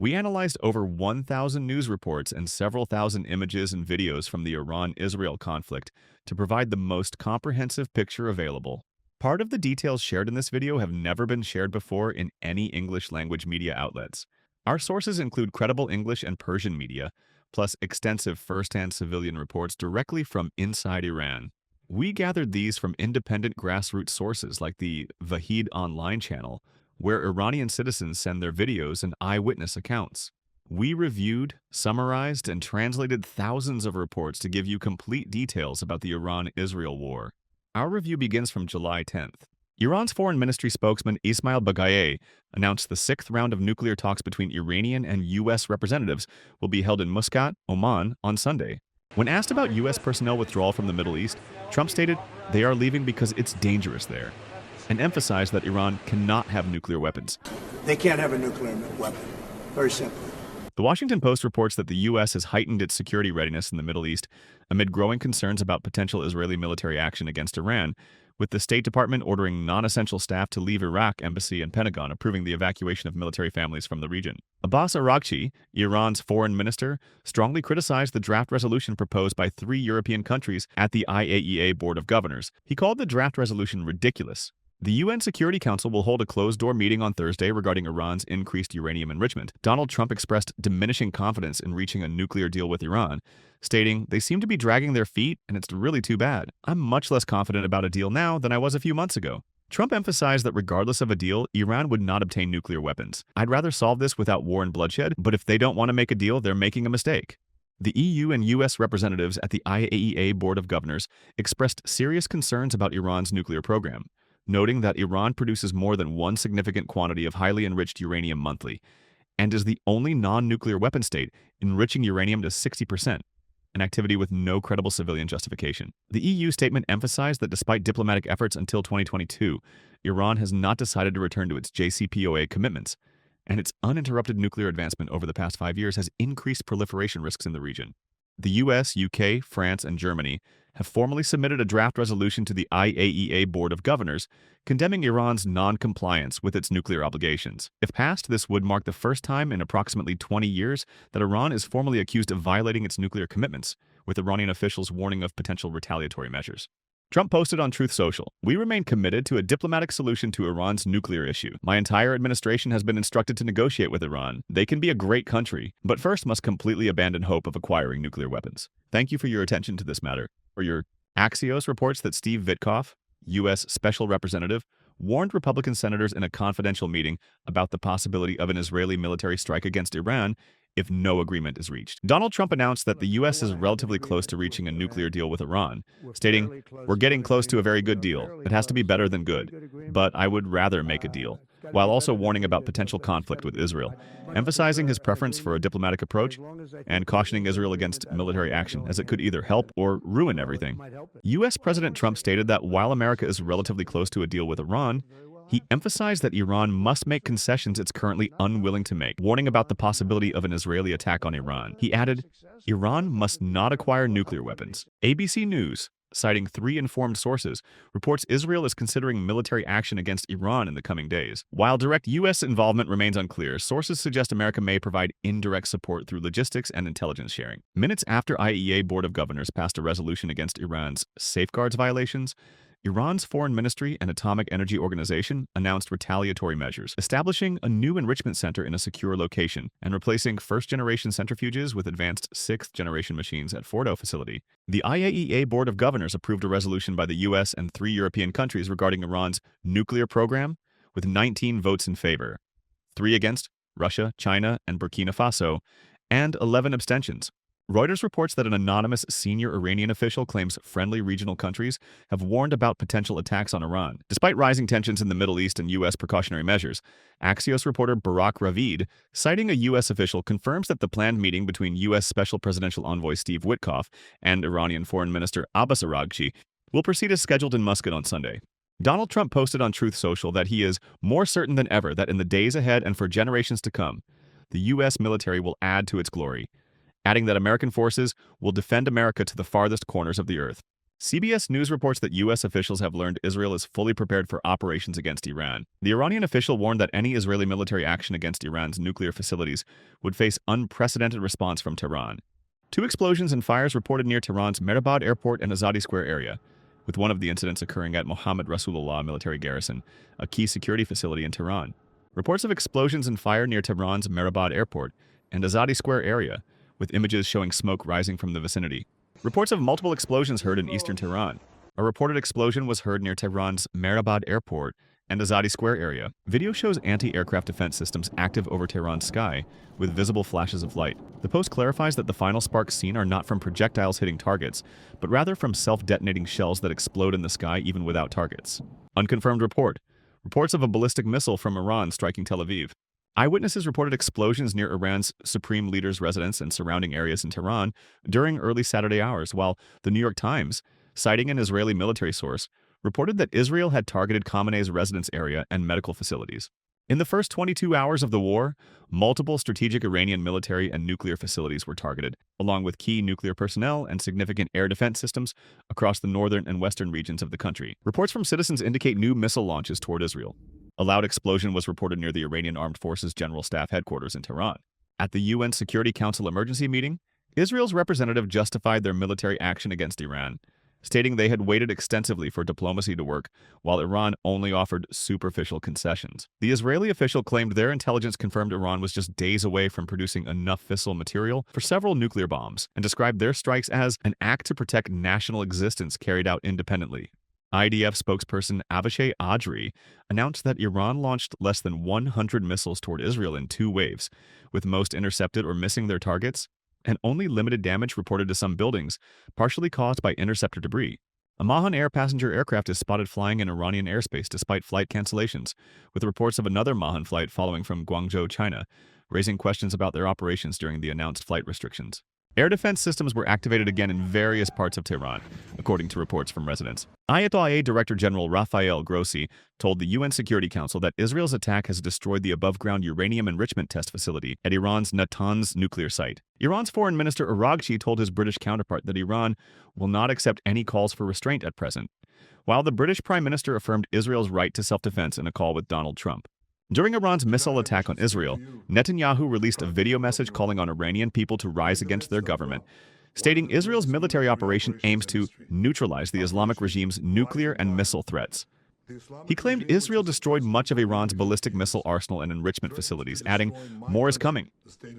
We analyzed over 1,000 news reports and several thousand images and videos from the Iran-Israel conflict to provide the most comprehensive picture available. Part of the details shared in this video have never been shared before in any English language media outlets. Our sources include credible English and Persian media, plus extensive first-hand civilian reports directly from inside Iran. We gathered these from independent grassroots sources like the Vahid Online channel, where Iranian citizens send their videos and eyewitness accounts. We reviewed, summarized, and translated thousands of reports to give you complete details about the Iran-Israel war. Our review begins from July 10th. Iran's foreign ministry spokesman Ismail Baghaei announced the sixth round of nuclear talks between Iranian and U.S. representatives will be held in Muscat, Oman, on Sunday. When asked about U.S. personnel withdrawal from the Middle East, Trump stated they are leaving because it's dangerous there, and emphasized that Iran cannot have nuclear weapons. They can't have a nuclear weapon. Very simple. The Washington Post reports that the U.S. has heightened its security readiness in the Middle East amid growing concerns about potential Israeli military action against Iran, with the State Department ordering non-essential staff to leave Iraq embassy and Pentagon approving the evacuation of military families from the region. Abbas Araghchi, Iran's foreign minister, strongly criticized the draft resolution proposed by 3 European countries at the IAEA Board of Governors. He called the draft resolution ridiculous. The UN Security Council will hold a closed-door meeting on Thursday regarding Iran's increased uranium enrichment. Donald Trump expressed diminishing confidence in reaching a nuclear deal with Iran, stating, "They seem to be dragging their feet, and it's really too bad. I'm much less confident about a deal now than I was a few months ago." Trump emphasized that regardless of a deal, Iran would not obtain nuclear weapons. "I'd rather solve this without war and bloodshed, but if they don't want to make a deal, they're making a mistake." The EU and US representatives at the IAEA Board of Governors expressed serious concerns about Iran's nuclear program, noting that Iran produces more than one significant quantity of highly enriched uranium monthly, and is the only non-nuclear weapon state enriching uranium to 60%, an activity with no credible civilian justification. The EU statement emphasized that despite diplomatic efforts until 2022, Iran has not decided to return to its JCPOA commitments, and its uninterrupted nuclear advancement over the past 5 years has increased proliferation risks in the region. The US, UK, France, and Germany have formally submitted a draft resolution to the IAEA Board of Governors condemning Iran's non-compliance with its nuclear obligations. If passed, this would mark the first time in approximately 20 years that Iran is formally accused of violating its nuclear commitments, with Iranian officials warning of potential retaliatory measures. Trump posted on Truth Social, "We remain committed to a diplomatic solution to Iran's nuclear issue. My entire administration has been instructed to negotiate with Iran. They can be a great country, but first must completely abandon hope of acquiring nuclear weapons. Thank you for your attention to this matter." Axios reports that Steve Witkoff, U.S. Special Representative, warned Republican senators in a confidential meeting about the possibility of an Israeli military strike against Iran if no agreement is reached. Donald Trump announced that the U.S. is relatively close to reaching a nuclear deal with Iran, stating, "We're getting close to a very good deal. It has to be better than good, but I would rather make a deal," while also warning about potential conflict with Israel, emphasizing his preference for a diplomatic approach and cautioning Israel against military action, as it could either help or ruin everything. U.S. President Trump stated that while America is relatively close to a deal with Iran, he emphasized that Iran must make concessions it's currently unwilling to make, warning about the possibility of an Israeli attack on Iran. He added, "Iran must not acquire nuclear weapons." ABC News, citing 3 informed sources, reports Israel is considering military action against Iran in the coming days. While direct U.S. involvement remains unclear, sources suggest America may provide indirect support through logistics and intelligence sharing. Minutes after IAEA Board of Governors passed a resolution against Iran's safeguards violations, Iran's Foreign Ministry and Atomic Energy Organization announced retaliatory measures, establishing a new enrichment center in a secure location and replacing first-generation centrifuges with advanced sixth-generation machines at Fordo facility. The IAEA Board of Governors approved a resolution by the U.S. and 3 European countries regarding Iran's nuclear program, with 19 votes in favor, 3 against, Russia, China, and Burkina Faso, and 11 abstentions. Reuters reports that an anonymous senior Iranian official claims friendly regional countries have warned about potential attacks on Iran. Despite rising tensions in the Middle East and U.S. precautionary measures, Axios reporter Barak Ravid, citing a U.S. official, confirms that the planned meeting between U.S. Special Presidential Envoy Steve Witkoff and Iranian Foreign Minister Abbas Araghchi will proceed as scheduled in Muscat on Sunday. Donald Trump posted on Truth Social that he is more certain than ever that in the days ahead and for generations to come, the U.S. military will add to its glory, adding that American forces will defend America to the farthest corners of the earth. CBS News reports that U.S. officials have learned Israel is fully prepared for operations against Iran. The Iranian official warned that any Israeli military action against Iran's nuclear facilities would face unprecedented response from Tehran. Two explosions and fires reported near Tehran's Mehrabad Airport and Azadi Square area, with one of the incidents occurring at Mohammed Rasulullah military garrison, a key security facility in Tehran. Reports of explosions and fire near Tehran's Mehrabad Airport and Azadi Square area, with images showing smoke rising from the vicinity. Reports of multiple explosions heard in eastern Tehran. A reported explosion was heard near Tehran's Mehrabad Airport and Azadi Square area. Video shows anti-aircraft defense systems active over Tehran's sky, with visible flashes of light. The post clarifies that the final sparks seen are not from projectiles hitting targets, but rather from self-detonating shells that explode in the sky even without targets. Unconfirmed report. Reports of a ballistic missile from Iran striking Tel Aviv. Eyewitnesses reported explosions near Iran's supreme leader's residence and surrounding areas in Tehran during early Saturday hours, while the New York Times, citing an Israeli military source, reported that Israel had targeted Khamenei's residence area and medical facilities. In the first 22 hours of the war, multiple strategic Iranian military and nuclear facilities were targeted, along with key nuclear personnel and significant air defense systems across the northern and western regions of the country. Reports from citizens indicate new missile launches toward Israel. A loud explosion was reported near the Iranian Armed Forces General Staff headquarters in Tehran. At the UN Security Council emergency meeting, Israel's representative justified their military action against Iran, stating they had waited extensively for diplomacy to work, while Iran only offered superficial concessions. The Israeli official claimed their intelligence confirmed Iran was just days away from producing enough fissile material for several nuclear bombs, and described their strikes as an act to protect national existence carried out independently. IDF spokesperson Avishai Adri announced that Iran launched less than 100 missiles toward Israel in 2 waves, with most intercepted or missing their targets, and only limited damage reported to some buildings, partially caused by interceptor debris. A Mahan Air passenger aircraft is spotted flying in Iranian airspace despite flight cancellations, with reports of another Mahan flight following from Guangzhou, China, raising questions about their operations during the announced flight restrictions. Air defense systems were activated again in various parts of Tehran, according to reports from residents. IAEA Director General Rafael Grossi told the UN Security Council that Israel's attack has destroyed the above-ground uranium enrichment test facility at Iran's Natanz nuclear site. Iran's Foreign Minister Araghchi told his British counterpart that Iran will not accept any calls for restraint at present, while the British Prime Minister affirmed Israel's right to self-defense in a call with Donald Trump. During Iran's missile attack on Israel, Netanyahu released a video message calling on Iranian people to rise against their government, stating Israel's military operation aims to neutralize the Islamic regime's nuclear and missile threats. He claimed Israel destroyed much of Iran's ballistic missile arsenal and enrichment facilities, adding, "More is coming."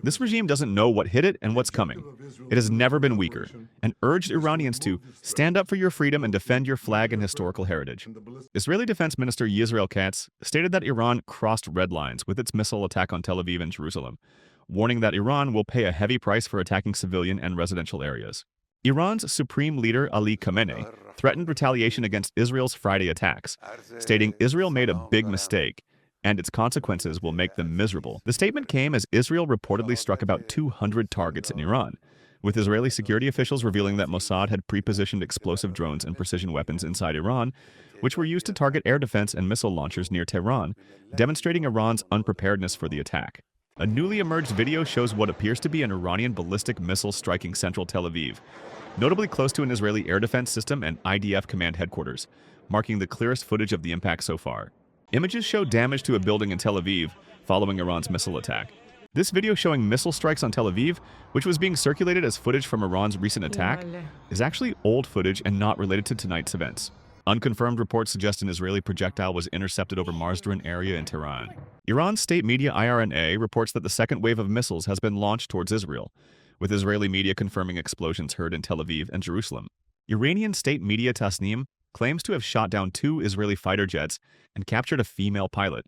This regime doesn't know what hit it and what's coming. It has never been weaker, and urged Iranians to stand up for your freedom and defend your flag and historical heritage. Israeli Defense Minister Yisrael Katz stated that Iran crossed red lines with its missile attack on Tel Aviv and Jerusalem, warning that Iran will pay a heavy price for attacking civilian and residential areas. Iran's supreme leader Ali Khamenei threatened retaliation against Israel's Friday attacks, stating Israel made a big mistake, and its consequences will make them miserable. The statement came as Israel reportedly struck about 200 targets in Iran, with Israeli security officials revealing that Mossad had pre-positioned explosive drones and precision weapons inside Iran, which were used to target air defense and missile launchers near Tehran, demonstrating Iran's unpreparedness for the attack. A newly emerged video shows what appears to be an Iranian ballistic missile striking central Tel Aviv, notably close to an Israeli air defense system and IDF command headquarters, marking the clearest footage of the impact so far. Images show damage to a building in Tel Aviv following Iran's missile attack. This video showing missile strikes on Tel Aviv, which was being circulated as footage from Iran's recent attack, is actually old footage and not related to tonight's events. Unconfirmed reports suggest an Israeli projectile was intercepted over Marsdran area in Tehran. Iran's state media IRNA reports that the second wave of missiles has been launched towards Israel, with Israeli media confirming explosions heard in Tel Aviv and Jerusalem. Iranian state media Tasnim claims to have shot down 2 Israeli fighter jets and captured a female pilot,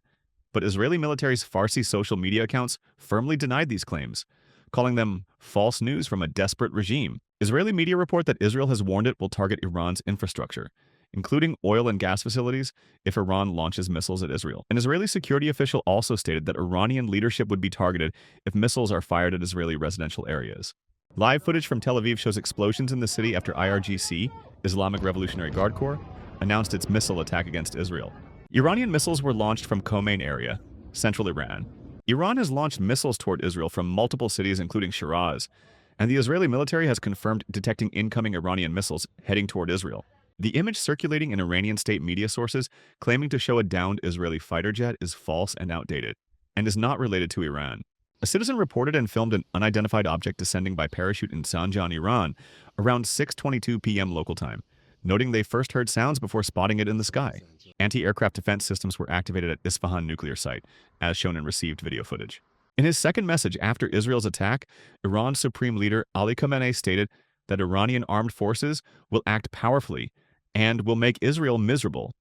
but Israeli military's Farsi social media accounts firmly denied these claims, calling them false news from a desperate regime. Israeli media report that Israel has warned it will target Iran's infrastructure, including oil and gas facilities, if Iran launches missiles at Israel. An Israeli security official also stated that Iranian leadership would be targeted if missiles are fired at Israeli residential areas. Live footage from Tel Aviv shows explosions in the city after IRGC, Islamic Revolutionary Guard Corps, announced its missile attack against Israel. Iranian missiles were launched from Khomeini area, central Iran. Iran has launched missiles toward Israel from multiple cities including Shiraz, and the Israeli military has confirmed detecting incoming Iranian missiles heading toward Israel. The image circulating in Iranian state media sources claiming to show a downed Israeli fighter jet is false and outdated, and is not related to Iran. A citizen reported and filmed an unidentified object descending by parachute in Zanjan, Iran, around 6:22 p.m. local time, noting they first heard sounds before spotting it in the sky. Anti-aircraft defense systems were activated at Isfahan nuclear site, as shown in received video footage. In his second message after Israel's attack, Iran's Supreme Leader Ali Khamenei stated that Iranian armed forces will act powerfully and will make Israel miserable,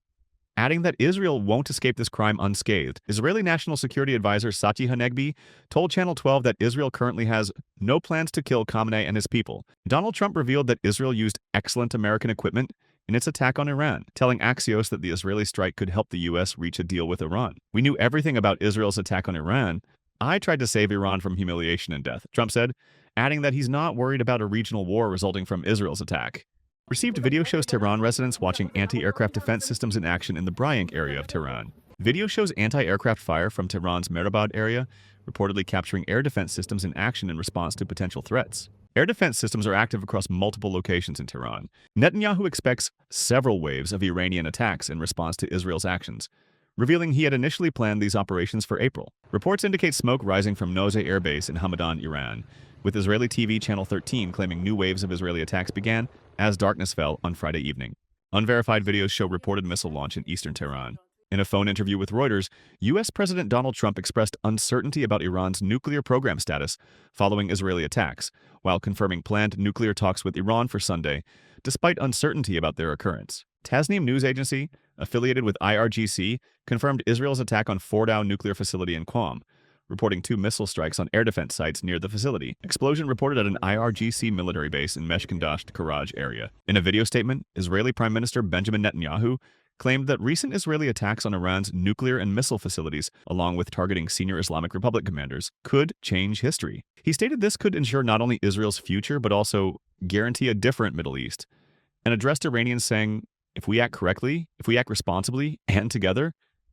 adding that Israel won't escape this crime unscathed. Israeli National Security Advisor Tzachi Hanegbi told Channel 12 that Israel currently has no plans to kill Khamenei and his people. Donald Trump revealed that Israel used excellent American equipment in its attack on Iran, telling Axios that the Israeli strike could help the U.S. reach a deal with Iran. "We knew everything about Israel's attack on Iran. I tried to save Iran from humiliation and death," Trump said, adding that he's not worried about a regional war resulting from Israel's attack. Received video shows Tehran residents watching anti-aircraft defense systems in action in the Bryansk area of Tehran. Video shows anti-aircraft fire from Tehran's Mehrabad area, reportedly capturing air defense systems in action in response to potential threats. Air defense systems are active across multiple locations in Tehran. Netanyahu expects several waves of Iranian attacks in response to Israel's actions, revealing he had initially planned these operations for April. Reports indicate smoke rising from Nozhe Air Base in Hamadan, Iran, with Israeli TV Channel 13 claiming new waves of Israeli attacks began as darkness fell on Friday evening. Unverified videos show reported missile launch in eastern Tehran. In a phone interview with Reuters, U.S. President Donald Trump expressed uncertainty about Iran's nuclear program status following Israeli attacks, while confirming planned nuclear talks with Iran for Sunday, despite uncertainty about their occurrence. Tasnim News Agency, affiliated with IRGC, confirmed Israel's attack on Fordow nuclear facility in Qom, reporting 2 missile strikes on air defense sites near the facility. Explosion reported at an IRGC military base in Meshkandasht Karaj area. In a video statement, Israeli Prime Minister Benjamin Netanyahu claimed that recent Israeli attacks on Iran's nuclear and missile facilities, along with targeting senior Islamic Republic commanders, could change history. He stated this could ensure not only Israel's future, but also guarantee a different Middle East, and addressed Iranians saying, "If we act correctly, if we act responsibly, and together,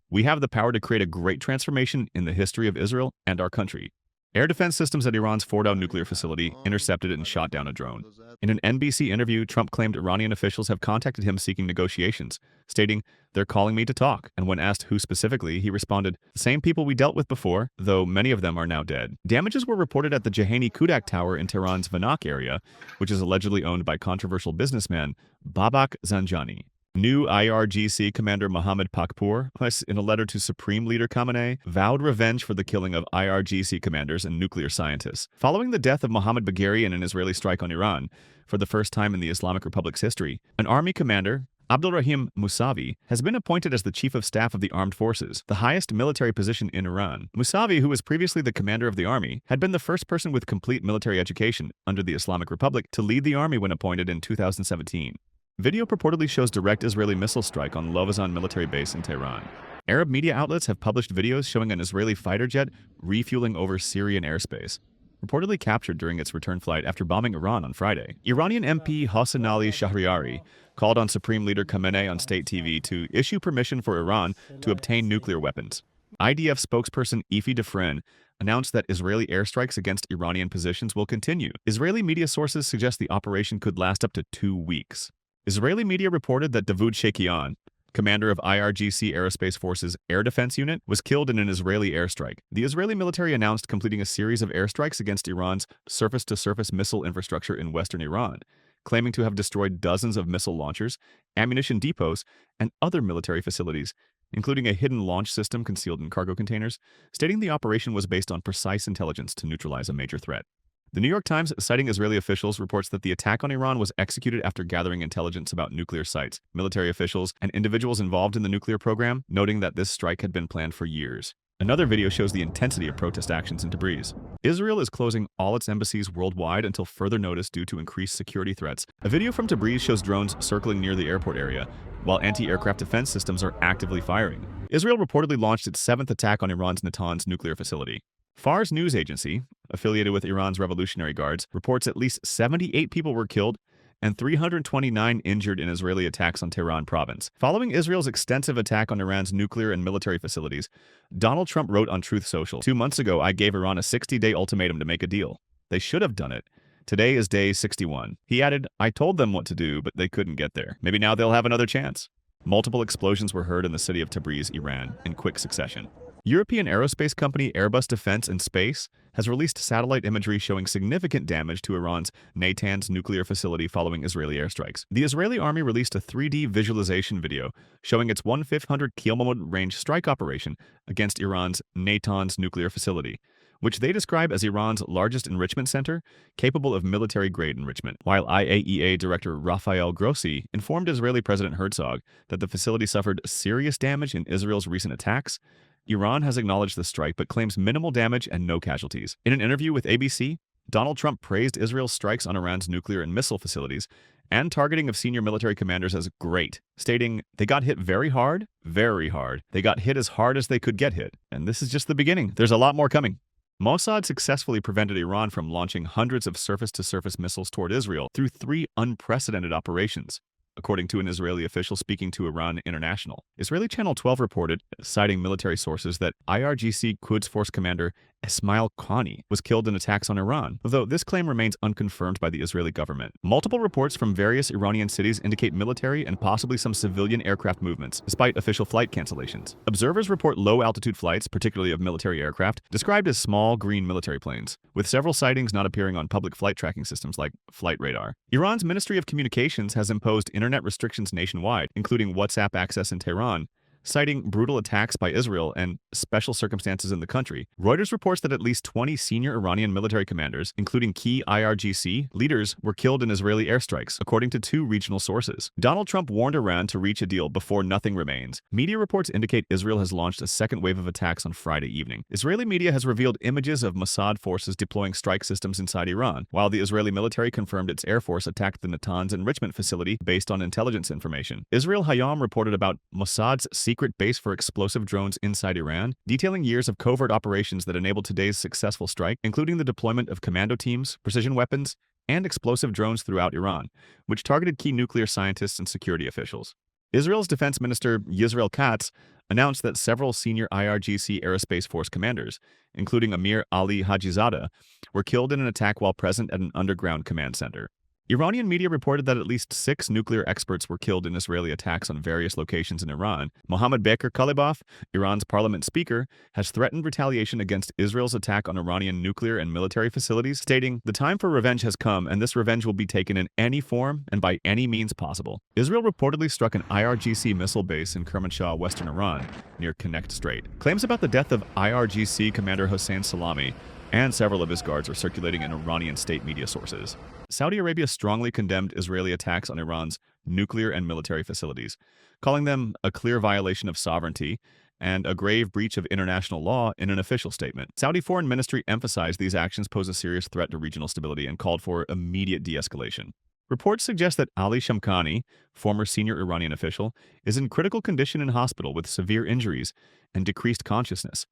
we have the power to create a great transformation in the history of Israel and our country." Air defense systems at Iran's Fordow nuclear facility intercepted and shot down a drone. In an NBC interview, Trump claimed Iranian officials have contacted him seeking negotiations, stating, "They're calling me to talk," and when asked who specifically, he responded, "The same people we dealt with before, though many of them are now dead." Damages were reported at the Jahani Kudak Tower in Tehran's Vanak area, which is allegedly owned by controversial businessman Babak Zanjani. New IRGC Commander Mohammad Pakpour, in a letter to Supreme Leader Khamenei, vowed revenge for the killing of IRGC commanders and nuclear scientists. Following the death of Mohammad Bagheri in an Israeli strike on Iran, for the first time in the Islamic Republic's history, an army commander, Abdulrahim Musavi, has been appointed as the Chief of Staff of the Armed Forces, the highest military position in Iran. Musavi, who was previously the commander of the army, had been the first person with complete military education under the Islamic Republic to lead the army when appointed in 2017. Video purportedly shows direct Israeli missile strike on Lovazan military base in Tehran. Arab media outlets have published videos showing an Israeli fighter jet refueling over Syrian airspace, reportedly captured during its return flight after bombing Iran on Friday. Iranian MP Hossein Ali Shahriari called on Supreme Leader Khamenei on state TV to issue permission for Iran to obtain nuclear weapons. IDF spokesperson Efi Defren announced that Israeli airstrikes against Iranian positions will continue. Israeli media sources suggest the operation could last up to 2 weeks. Israeli media reported that Davud Shekian, commander of IRGC Aerospace Forces Air Defense Unit, was killed in an Israeli airstrike. The Israeli military announced completing a series of airstrikes against Iran's surface-to-surface missile infrastructure in western Iran, claiming to have destroyed dozens of missile launchers, ammunition depots, and other military facilities, including a hidden launch system concealed in cargo containers, stating the operation was based on precise intelligence to neutralize a major threat. The New York Times, citing Israeli officials, reports that the attack on Iran was executed after gathering intelligence about nuclear sites, military officials, and individuals involved in the nuclear program, noting that this strike had been planned for years. Another video shows the intensity of protest actions in Tabriz. Israel is closing all its embassies worldwide until further notice due to increased security threats. A video from Tabriz shows drones circling near the airport area, while anti-aircraft defense systems are actively firing. Israel reportedly launched its 7th attack on Iran's Natanz nuclear facility. Fars news agency, affiliated with Iran's Revolutionary Guards, reports at least 78 people were killed and 329 injured in Israeli attacks on Tehran province. Following Israel's extensive attack on Iran's nuclear and military facilities, Donald Trump wrote on Truth Social, "2 months ago, I gave Iran a 60-day ultimatum to make a deal. They should have done it. Today is day 61. He added, "I told them what to do, but they couldn't get there. Maybe now they'll have another chance." Multiple explosions were heard in the city of Tabriz, Iran, in quick succession. European aerospace company Airbus Defence and Space has released satellite imagery showing significant damage to Iran's Natanz nuclear facility following Israeli airstrikes. The Israeli army released a 3D visualization video showing its 1,500-kilometer range strike operation against Iran's Natanz nuclear facility, which they describe as Iran's largest enrichment center, capable of military-grade enrichment. While IAEA Director Rafael Grossi informed Israeli President Herzog that the facility suffered serious damage in Israel's recent attacks, Iran has acknowledged the strike but claims minimal damage and no casualties. In an interview with ABC, Donald Trump praised Israel's strikes on Iran's nuclear and missile facilities and targeting of senior military commanders as great, stating, "They got hit very hard, very hard. They got hit as hard as they could get hit. And this is just the beginning. There's a lot more coming." Mossad successfully prevented Iran from launching hundreds of surface-to-surface missiles toward Israel through 3 unprecedented operations, according to an Israeli official speaking to Iran International. Israeli Channel 12 reported, citing military sources, that IRGC Quds Force commander Esmail Qani was killed in attacks on Iran, though this claim remains unconfirmed by the Israeli government. Multiple reports from various Iranian cities indicate military and possibly some civilian aircraft movements, despite official flight cancellations. Observers report low-altitude flights, particularly of military aircraft, described as small green military planes, with several sightings not appearing on public flight tracking systems like Flight Radar. Iran's Ministry of Communications has imposed internet restrictions nationwide, including WhatsApp access in Tehran, citing brutal attacks by Israel and special circumstances in the country. Reuters reports that at least 20 senior Iranian military commanders, including key IRGC leaders, were killed in Israeli airstrikes, according to 2 regional sources. Donald Trump warned Iran to reach a deal before nothing remains. Media reports indicate Israel has launched a second wave of attacks on Friday evening. Israeli media has revealed images of Mossad forces deploying strike systems inside Iran, while the Israeli military confirmed its air force attacked the Natanz enrichment facility based on intelligence information. Israel Hayom reported about Mossad's secret base for explosive drones inside Iran, detailing years of covert operations that enabled today's successful strike, including the deployment of commando teams, precision weapons, and explosive drones throughout Iran, which targeted key nuclear scientists and security officials. Israel's Defense Minister Yisrael Katz announced that several senior IRGC Aerospace Force commanders, including Amir Ali Hajizadeh, were killed in an attack while present at an underground command center. Iranian media reported that at least 6 nuclear experts were killed in Israeli attacks on various locations in Iran. Mohammad Bakir Kalibaf, Iran's parliament speaker, has threatened retaliation against Israel's attack on Iranian nuclear and military facilities, stating, "The time for revenge has come, and this revenge will be taken in any form and by any means possible." Israel reportedly struck an IRGC missile base in Kermanshah, western Iran, near Connect Strait. Claims about the death of IRGC Commander Hossein Salami and several of his guards are circulating in Iranian state media sources. Saudi Arabia strongly condemned Israeli attacks on Iran's nuclear and military facilities, calling them a clear violation of sovereignty and a grave breach of international law in an official statement. Saudi Foreign Ministry emphasized these actions pose a serious threat to regional stability and called for immediate de-escalation. Reports suggest that Ali Shamkhani, former senior Iranian official, is in critical condition in hospital with severe injuries and decreased consciousness,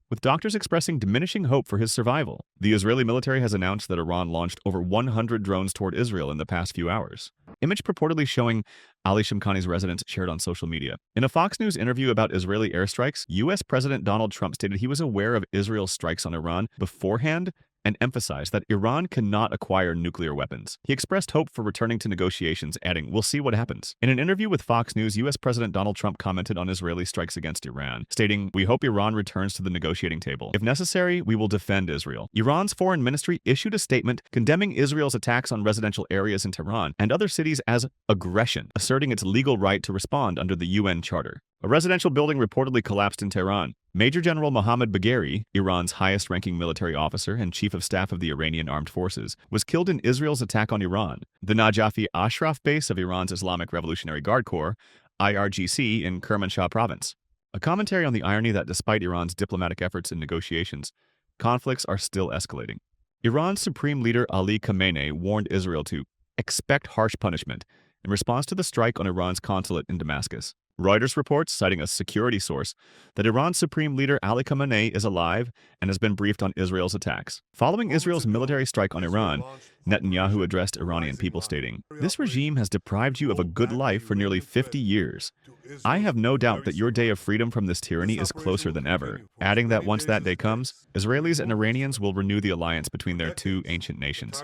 with doctors expressing diminishing hope for his survival. The Israeli military has announced that Iran launched over 100 drones toward Israel in the past few hours. Image purportedly showing Ali Shamkhani's residence shared on social media. In a Fox News interview about Israeli airstrikes, U.S. President Donald Trump stated he was aware of Israel's strikes on Iran beforehand and emphasized that Iran cannot acquire nuclear weapons. He expressed hope for returning to negotiations, adding, "We'll see what happens." In an interview with Fox News, U.S. President Donald Trump commented on Israeli strikes against Iran, stating, "We hope Iran returns to the negotiating table. If necessary, we will defend Israel." Iran's foreign ministry issued a statement condemning Israel's attacks on residential areas in Tehran and other cities as aggression, asserting its legal right to respond under the UN Charter. A residential building reportedly collapsed in Tehran. Major General Mohammad Bagheri, Iran's highest-ranking military officer and chief of staff of the Iranian armed forces, was killed in Israel's attack on Iran. The Najafi Ashraf base of Iran's Islamic Revolutionary Guard Corps, IRGC, in Kermanshah province. A commentary on the irony that despite Iran's diplomatic efforts and negotiations, conflicts are still escalating. Iran's supreme leader Ali Khamenei warned Israel to expect harsh punishment in response to the strike on Iran's consulate in Damascus. Reuters reports, citing a security source, that Iran's supreme leader Ali Khamenei is alive and has been briefed on Israel's attacks. Following Israel's military strike on Iran, Netanyahu addressed Iranian people stating, "This regime has deprived you of a good life for nearly 50 years. I have no doubt that your day of freedom from this tyranny is closer than ever, adding that once that day comes, Israelis and Iranians will renew the alliance between their two ancient nations,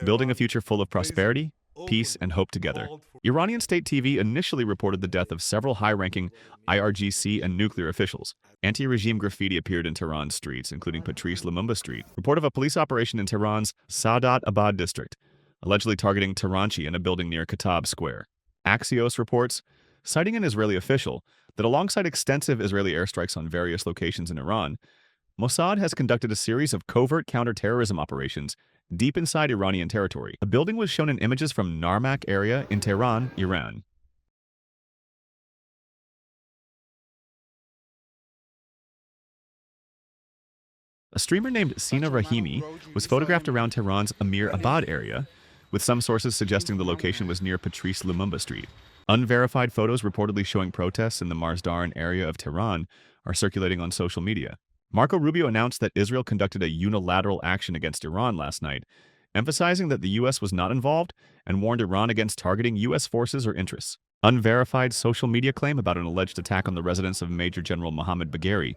building a future full of prosperity, peace, and hope together. Iranian state TV initially reported the death of several high-ranking IRGC and nuclear officials. Anti-regime graffiti appeared in Tehran's streets, including Patrice Lumumba Street. Report of a police operation in Tehran's Sadat Abad district, allegedly targeting Tehranchi in a building near Khattab Square. Axios reports, citing an Israeli official, that alongside extensive Israeli airstrikes on various locations in Iran, Mossad has conducted a series of covert counterterrorism operations deep inside Iranian territory. A building was shown in images from Narmak area in Tehran, Iran. A streamer named Sina Rahimi was photographed around Tehran's Amir Abad area, with some sources suggesting the location was near Patrice Lumumba Street. Unverified photos reportedly showing protests in the Marzdaran area of Tehran are circulating on social media. Marco Rubio announced that Israel conducted a unilateral action against Iran last night, emphasizing that the U.S. was not involved and warned Iran against targeting U.S. forces or interests. Unverified social media claim about an alleged attack on the residence of Major General Mohammad Bagheri,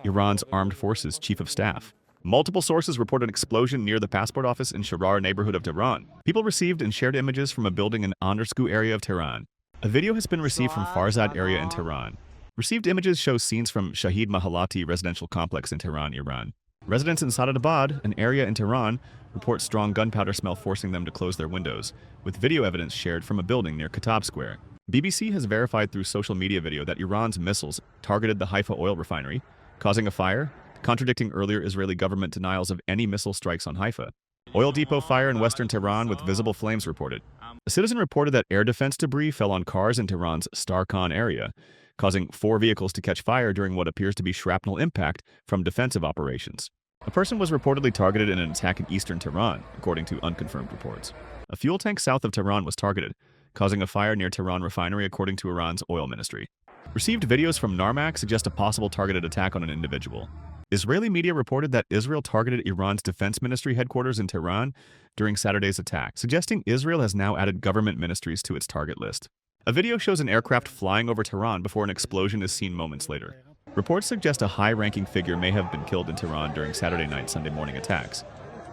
Iran's armed forces chief of staff. Multiple sources report an explosion near the passport office in Sharar neighborhood of Tehran. People received and shared images from a building in Andersku area of Tehran. A video has been received from Farzad area in Tehran. Received images show scenes from Shahid Mahalati residential complex in Tehran, Iran. Residents in Saadabad, an area in Tehran, report strong gunpowder smell forcing them to close their windows, with video evidence shared from a building near Khattab Square. BBC has verified through social media video that Iran's missiles targeted the Haifa oil refinery, causing a fire, contradicting earlier Israeli government denials of any missile strikes on Haifa. Oil depot fire in western Tehran with visible flames reported. A citizen reported that air defense debris fell on cars in Tehran's Starkhan area, causing 4 vehicles to catch fire during what appears to be shrapnel impact from defensive operations. A person was reportedly targeted in an attack in eastern Tehran, according to unconfirmed reports. A fuel tank south of Tehran was targeted, causing a fire near Tehran refinery, according to Iran's oil ministry. Received videos from Narmak suggest a possible targeted attack on an individual. Israeli media reported that Israel targeted Iran's defense ministry headquarters in Tehran during Saturday's attack, suggesting Israel has now added government ministries to its target list. A video shows an aircraft flying over Tehran before an explosion is seen moments later. Reports suggest a high-ranking figure may have been killed in Tehran during Saturday night, Sunday morning attacks,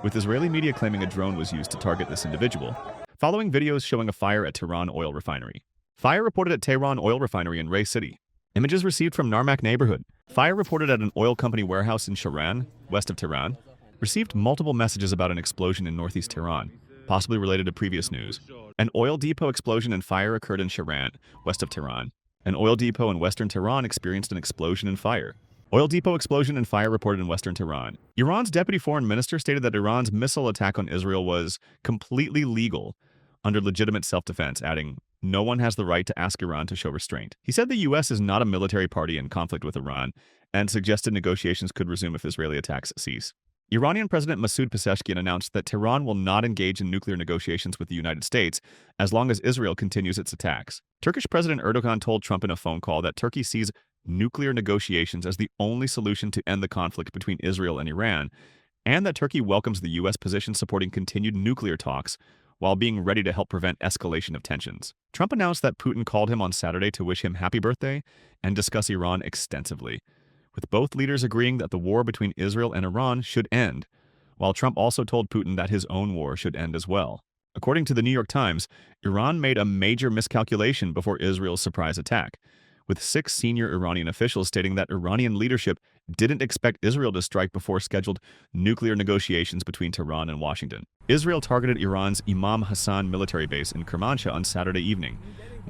with Israeli media claiming a drone was used to target this individual, following videos showing a fire at Tehran oil refinery. Fire reported at Tehran oil refinery in Ray City. Images received from Narmak neighborhood. Fire reported at an oil company warehouse in Sharan, west of Tehran. Received multiple messages about an explosion in northeast Tehran, possibly related to previous news. An oil depot explosion and fire occurred in Sharan, west of Tehran. An oil depot in western Tehran experienced an explosion and fire. Oil depot explosion and fire reported in western Tehran. Iran's deputy foreign minister stated that Iran's missile attack on Israel was completely legal under legitimate self-defense, adding, "No one has the right to ask Iran to show restraint." He said the U.S. is not a military party in conflict with Iran and suggested negotiations could resume if Israeli attacks cease. Iranian President Masoud Pezeshkian announced that Tehran will not engage in nuclear negotiations with the United States as long as Israel continues its attacks. Turkish President Erdogan told Trump in a phone call that Turkey sees nuclear negotiations as the only solution to end the conflict between Israel and Iran, and that Turkey welcomes the U.S. position supporting continued nuclear talks while being ready to help prevent escalation of tensions. Trump announced that Putin called him on Saturday to wish him happy birthday and discuss Iran extensively, with both leaders agreeing that the war between Israel and Iran should end, while Trump also told Putin that his own war should end as well. According to the New York Times, Iran made a major miscalculation before Israel's surprise attack, with 6 senior Iranian officials stating that Iranian leadership didn't expect Israel to strike before scheduled nuclear negotiations between Tehran and Washington. Israel targeted Iran's Imam Hassan military base in Kermanshah on Saturday evening,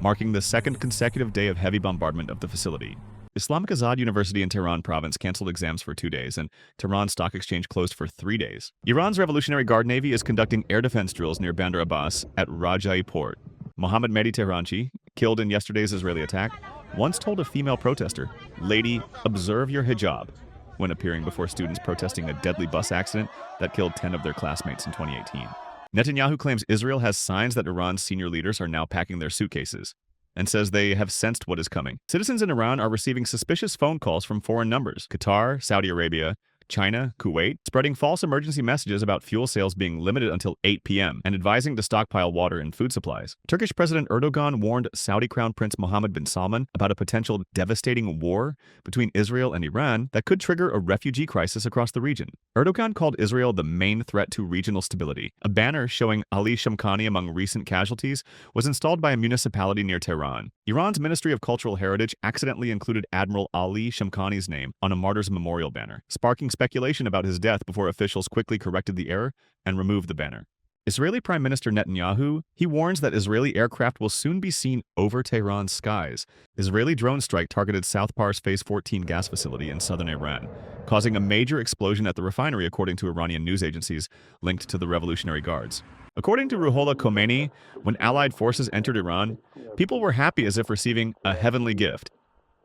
marking the 2nd consecutive day of heavy bombardment of the facility. Islamic Azad University in Tehran province canceled exams for 2 days, and Tehran Stock Exchange closed for 3 days. Iran's Revolutionary Guard Navy is conducting air defense drills near Bandar Abbas at Rajai Port. Mohammad Mehdi Tehranchi, killed in yesterday's Israeli attack, once told a female protester, "Lady, observe your hijab," when appearing before students protesting a deadly bus accident that killed 10 of their classmates in 2018. Netanyahu claims Israel has signs that Iran's senior leaders are now packing their suitcases, and says they have sensed what is coming. Citizens in Iran are receiving suspicious phone calls from foreign numbers. Qatar, Saudi Arabia, China, Kuwait, spreading false emergency messages about fuel sales being limited until 8 p.m. and advising to stockpile water and food supplies. Turkish President Erdogan warned Saudi Crown Prince Mohammed bin Salman about a potential devastating war between Israel and Iran that could trigger a refugee crisis across the region. Erdogan called Israel the main threat to regional stability. A banner showing Ali Shamkhani among recent casualties was installed by a municipality near Tehran. Iran's Ministry of Cultural Heritage accidentally included Admiral Ali Shamkhani's name on a martyr's memorial banner, sparking speculation about his death before officials quickly corrected the error and removed the banner. Israeli Prime Minister Netanyahu, he warns that Israeli aircraft will soon be seen over Tehran's skies. Israeli drone strike targeted South Pars Phase 14 gas facility in southern Iran, causing a major explosion at the refinery according to Iranian news agencies linked to the Revolutionary Guards. According to Ruhollah Khomeini, when Allied forces entered Iran, people were happy as if receiving a heavenly gift.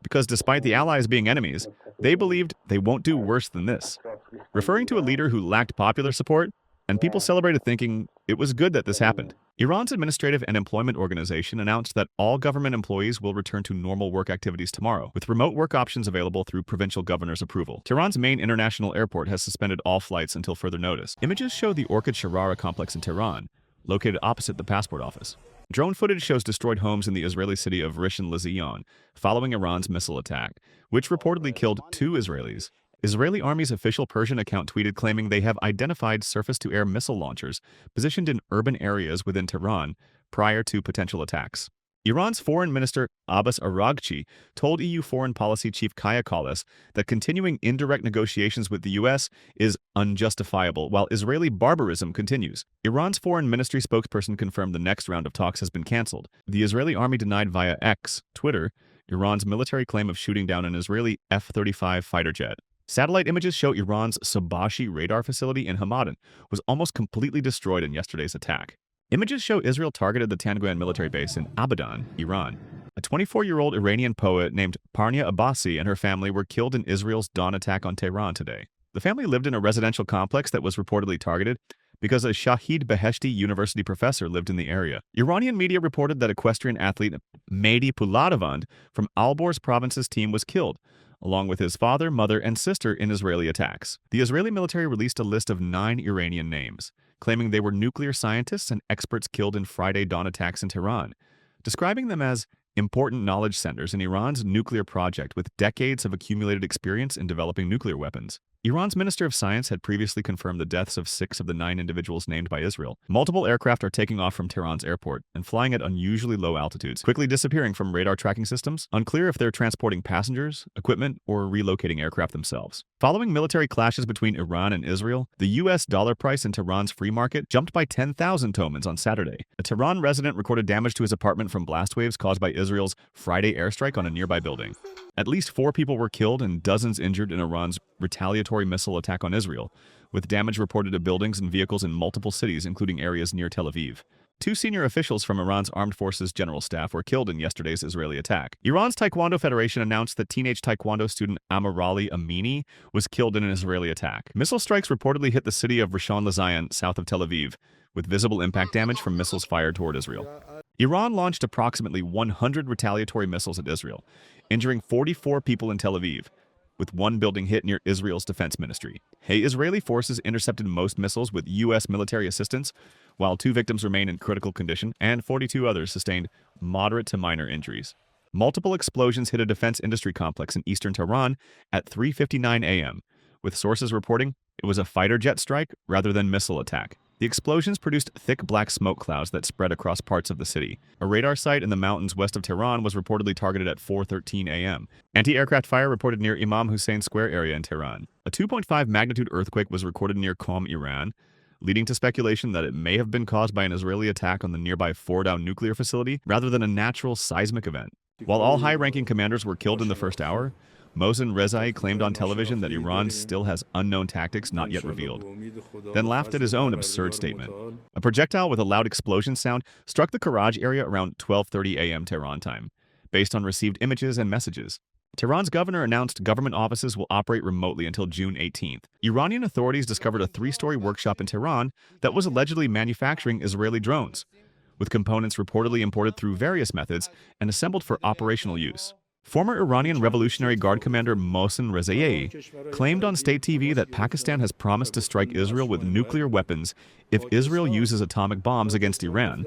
Because despite the Allies being enemies, they believed they won't do worse than this. Referring to a leader who lacked popular support, and people celebrated thinking it was good that this happened. Iran's Administrative and Employment Organization announced that all government employees will return to normal work activities tomorrow, with remote work options available through provincial governor's approval. Tehran's main international airport has suspended all flights until further notice. Images show the Orchid Sharara complex in Tehran, located opposite the passport office. Drone footage shows destroyed homes in the Israeli city of Rishon LeZion following Iran's missile attack, which reportedly killed 2 Israelis. Israeli Army's official Persian account tweeted claiming they have identified surface-to-air missile launchers positioned in urban areas within Tehran prior to potential attacks. Iran's Foreign Minister Abbas Araghchi told EU Foreign Policy Chief Kaja Kallas that continuing indirect negotiations with the U.S. is unjustifiable while Israeli barbarism continues. Iran's foreign ministry spokesperson confirmed the next round of talks has been cancelled. The Israeli army denied via X, Twitter, Iran's military claim of shooting down an Israeli F-35 fighter jet. Satellite images show Iran's Sobashi radar facility in Hamadan was almost completely destroyed in yesterday's attack. Images show Israel targeted the Tanguan military base in Abadan, Iran. A 24-year-old Iranian poet named Parnia Abbasi and her family were killed in Israel's dawn attack on Tehran today. The family lived in a residential complex that was reportedly targeted because a Shahid Beheshti University professor lived in the area. Iranian media reported that equestrian athlete Mehdi Puladevand from Alborz province's team was killed, along with his father, mother, and sister in Israeli attacks. The Israeli military released a list of 9 Iranian names, claiming they were nuclear scientists and experts killed in Friday dawn attacks in Tehran, describing them as important knowledge centers in Iran's nuclear project with decades of accumulated experience in developing nuclear weapons. Iran's Minister of Science had previously confirmed the deaths of 6 of the 9 individuals named by Israel. Multiple aircraft are taking off from Tehran's airport and flying at unusually low altitudes, quickly disappearing from radar tracking systems. Unclear if they're transporting passengers, equipment, or relocating aircraft themselves. Following military clashes between Iran and Israel, the U.S. dollar price in Tehran's free market jumped by 10,000 tomans on Saturday. A Tehran resident recorded damage to his apartment from blast waves caused by Israel's Friday airstrike on a nearby building. At least 4 people were killed and dozens injured in Iran's retaliatory missile attack on Israel, with damage reported to buildings and vehicles in multiple cities, including areas near Tel Aviv. 2 senior officials from Iran's Armed Forces General Staff were killed in yesterday's Israeli attack. Iran's Taekwondo Federation announced that teenage Taekwondo student Amirali Amini was killed in an Israeli attack. Missile strikes reportedly hit the city of Rishon LeZion, south of Tel Aviv, with visible impact damage from missiles fired toward Israel. Iran launched approximately 100 retaliatory missiles at Israel, injuring 44 people in Tel Aviv, with 1 building hit near Israel's defense ministry. Israeli forces intercepted most missiles with U.S. military assistance, while 2 victims remain in critical condition and 42 others sustained moderate to minor injuries. Multiple explosions hit a defense industry complex in eastern Tehran at 3:59 a.m., with sources reporting it was a fighter jet strike rather than missile attack. The explosions produced thick black smoke clouds that spread across parts of the city. A radar site in the mountains west of Tehran was reportedly targeted at 4:13 a.m. Anti-aircraft fire reported near Imam Hussein Square area in Tehran. A 2.5 magnitude earthquake was recorded near Qom, Iran, leading to speculation that it may have been caused by an Israeli attack on the nearby Fordow nuclear facility rather than a natural seismic event. While all high-ranking commanders were killed in the first hour, Mohsen Rezai claimed on television that Iran still has unknown tactics not yet revealed, then laughed at his own absurd statement. A projectile with a loud explosion sound struck the Karaj area around 12:30 a.m. Tehran time, based on received images and messages. Tehran's governor announced government offices will operate remotely until June 18th. Iranian authorities discovered a 3-story workshop in Tehran that was allegedly manufacturing Israeli drones, with components reportedly imported through various methods and assembled for operational use. Former Iranian Revolutionary Guard commander Mohsen Rezaiei claimed on state TV that Pakistan has promised to strike Israel with nuclear weapons if Israel uses atomic bombs against Iran,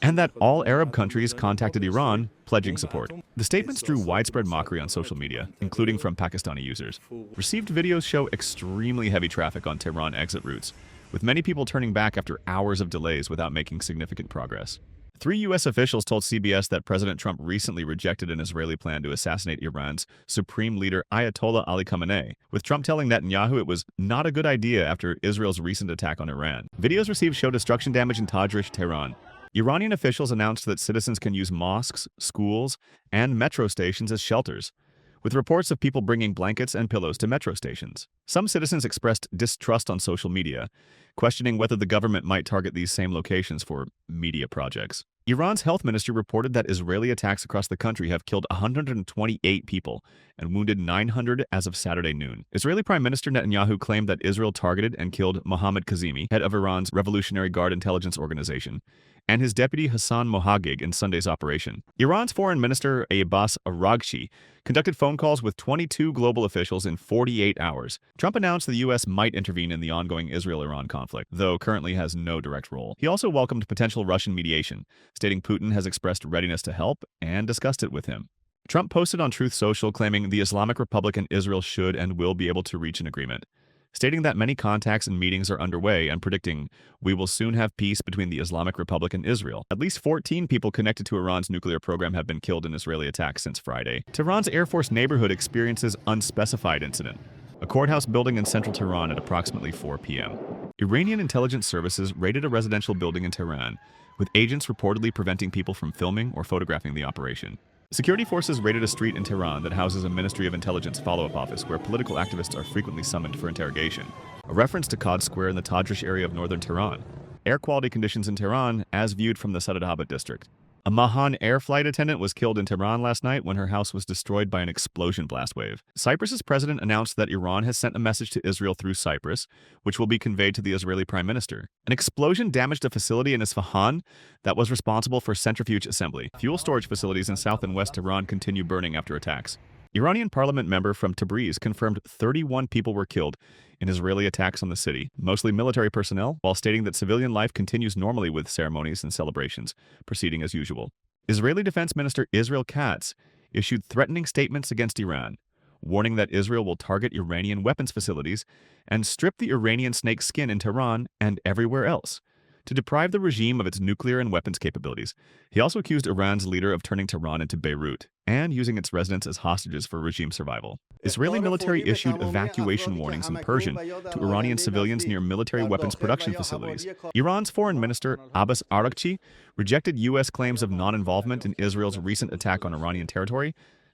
and that all Arab countries contacted Iran, pledging support. The statements drew widespread mockery on social media, including from Pakistani users. Received videos show extremely heavy traffic on Tehran exit routes, with many people turning back after hours of delays without making significant progress. 3 U.S. officials told CBS that President Trump recently rejected an Israeli plan to assassinate Iran's supreme leader Ayatollah Ali Khamenei, with Trump telling Netanyahu it was not a good idea after Israel's recent attack on Iran. Videos received show destruction damage in Tajrish, Tehran. Iranian officials announced that citizens can use mosques, schools, and metro stations as shelters, with reports of people bringing blankets and pillows to metro stations. Some citizens expressed distrust on social media, questioning whether the government might target these same locations for media projects. Iran's health ministry reported that Israeli attacks across the country have killed 128 people and wounded 900 as of Saturday noon. Israeli Prime Minister Netanyahu claimed that Israel targeted and killed Mohammad Kazemi, head of Iran's Revolutionary Guard intelligence organization, and his deputy Hassan Mohagig in Sunday's operation. Iran's Foreign Minister Abbas Araghchi conducted phone calls with 22 global officials in 48 hours. Trump announced the U.S. might intervene in the ongoing Israel-Iran conflict, though currently has no direct role. He also welcomed potential Russian mediation, stating Putin has expressed readiness to help and discussed it with him. Trump posted on Truth Social claiming the Islamic Republic and Israel should and will be able to reach an agreement, stating that many contacts and meetings are underway and predicting we will soon have peace between the Islamic Republic and Israel. At least 14 people connected to Iran's nuclear program have been killed in Israeli attacks since Friday. Tehran's Air Force neighborhood experiences unspecified incident. A courthouse building in central Tehran at approximately 4 p.m. Iranian intelligence services raided a residential building in Tehran, with agents reportedly preventing people from filming or photographing the operation. Security forces raided a street in Tehran that houses a Ministry of Intelligence follow-up office where political activists are frequently summoned for interrogation, a reference to Qad Square in the Tajrish area of northern Tehran. Air quality conditions in Tehran as viewed from the Sadadabad district. A Mahan air flight attendant was killed in Tehran last night when her house was destroyed by an explosion blast wave. Cyprus's president announced that Iran has sent a message to Israel through Cyprus, which will be conveyed to the Israeli prime minister. An explosion damaged a facility in Isfahan that was responsible for centrifuge assembly. Fuel storage facilities in south and west Tehran continue burning after attacks. Iranian parliament member from Tabriz confirmed 31 people were killed in Israeli attacks on the city, mostly military personnel, while stating that civilian life continues normally with ceremonies and celebrations, proceeding as usual. Israeli Defense Minister Israel Katz issued threatening statements against Iran, warning that Israel will target Iranian weapons facilities and strip the Iranian snake skin in Tehran and everywhere else to deprive the regime of its nuclear and weapons capabilities. He also accused Iran's leader of turning Tehran into Beirut and using its residents as hostages for regime survival. Israeli military issued evacuation warnings in Persian to Iranian civilians near military weapons production facilities. Iran's foreign minister, Abbas Araghchi, rejected U.S. claims of non-involvement in Israel's recent attack on Iranian territory,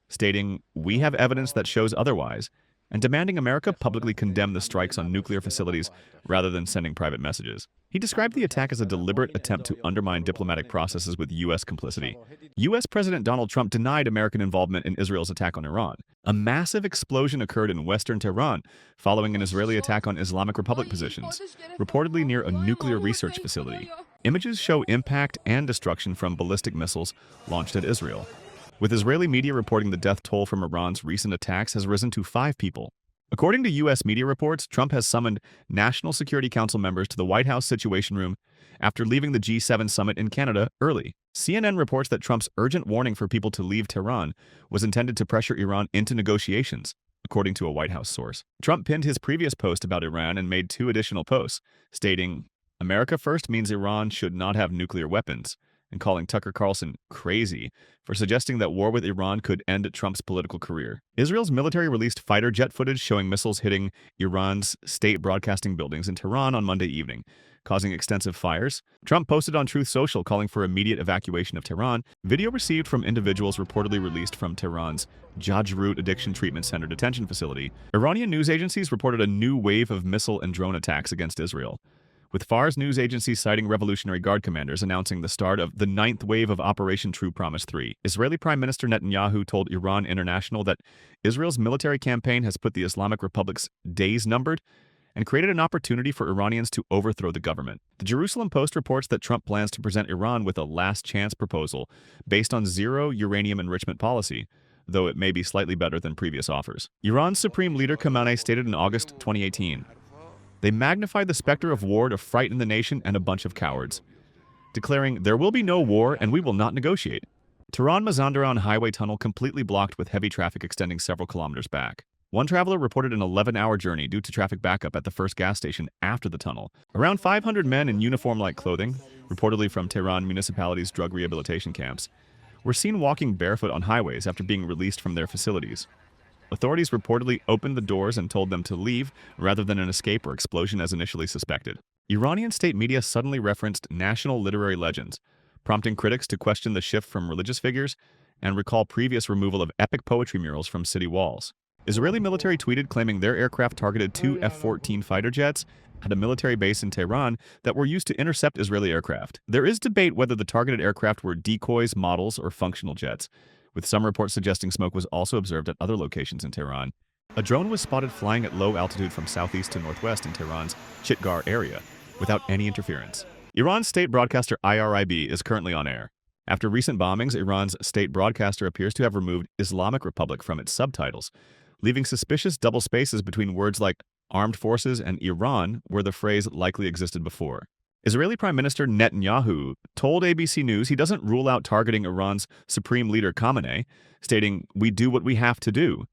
stating, "We have evidence that shows otherwise," and demanding America publicly condemn the strikes on nuclear facilities rather than sending private messages. He described the attack as a deliberate attempt to undermine diplomatic processes with U.S. complicity. U.S. President Donald Trump denied American involvement in Israel's attack on Iran. A massive explosion occurred in western Tehran following an Israeli attack on Islamic Republic positions, reportedly near a nuclear research facility. Images show impact and destruction from ballistic missiles launched at Israel, with Israeli media reporting the death toll from Iran's recent attacks has risen to 5 people. According to U.S. media reports, Trump has summoned National Security Council members to the White House Situation Room after leaving the G7 summit in Canada early. CNN reports that Trump's urgent warning for people to leave Tehran was intended to pressure Iran into negotiations, according to a White House source. Trump pinned his previous post about Iran and made 2 additional posts, stating, "America first means Iran should not have nuclear weapons," and calling Tucker Carlson crazy for suggesting that war with Iran could end Trump's political career. Israel's military released fighter jet footage showing missiles hitting Iran's state broadcasting buildings in Tehran on Monday evening, causing extensive fires. Trump posted on Truth Social calling for immediate evacuation of Tehran. Video received from individuals reportedly released from Tehran's Jajrut Addiction Treatment Center detention facility. Iranian news agencies reported a new wave of missile and drone attacks against Israel, with Fars news agency citing Revolutionary Guard commanders announcing the start of the 9th wave of Operation True Promise 3. Israeli Prime Minister Netanyahu told Iran International that Israel's military campaign has put the Islamic Republic's days numbered and created an opportunity for Iranians to overthrow the government. The Jerusalem Post reports that Trump plans to present Iran with a last chance proposal based on zero uranium enrichment policy, though it may be slightly better than previous offers. Iran's supreme leader Khamenei stated in August 2018, "They magnified the specter of war to frighten the nation and a bunch of cowards," declaring, "There will be no war and we will not negotiate." Tehran-Mazandaran highway tunnel completely blocked with heavy traffic extending several kilometers back. One traveler reported an 11-hour journey due to traffic backup at the first gas station after the tunnel. Around 500 men in uniform-like clothing, reportedly from Tehran municipality's drug rehabilitation camps, were seen walking barefoot on highways after being released from their facilities. Authorities reportedly opened the doors and told them to leave rather than an escape or explosion as initially suspected. Iranian state media suddenly referenced national literary legends, prompting critics to question the shift from religious figures and recall previous removal of epic poetry murals from city walls. Israeli military tweeted claiming their aircraft targeted 2 F-14 fighter jets at a military base in Tehran that were used to intercept Israeli aircraft. There is debate whether the targeted aircraft were decoys, models, or functional jets, with some reports suggesting smoke was also observed at other locations in Tehran. A drone was spotted flying at low altitude from southeast to northwest in Tehran's Chitgar area, without any interference. Iran's state broadcaster IRIB is currently on air. After recent bombings, Iran's state broadcaster appears to have removed Islamic Republic from its subtitles, leaving suspicious double spaces between words like armed forces and Iran, where the phrase likely existed before. Israeli Prime Minister Netanyahu told ABC News he doesn't rule out targeting Iran's supreme leader Khamenei, stating, "We do what we have to do,"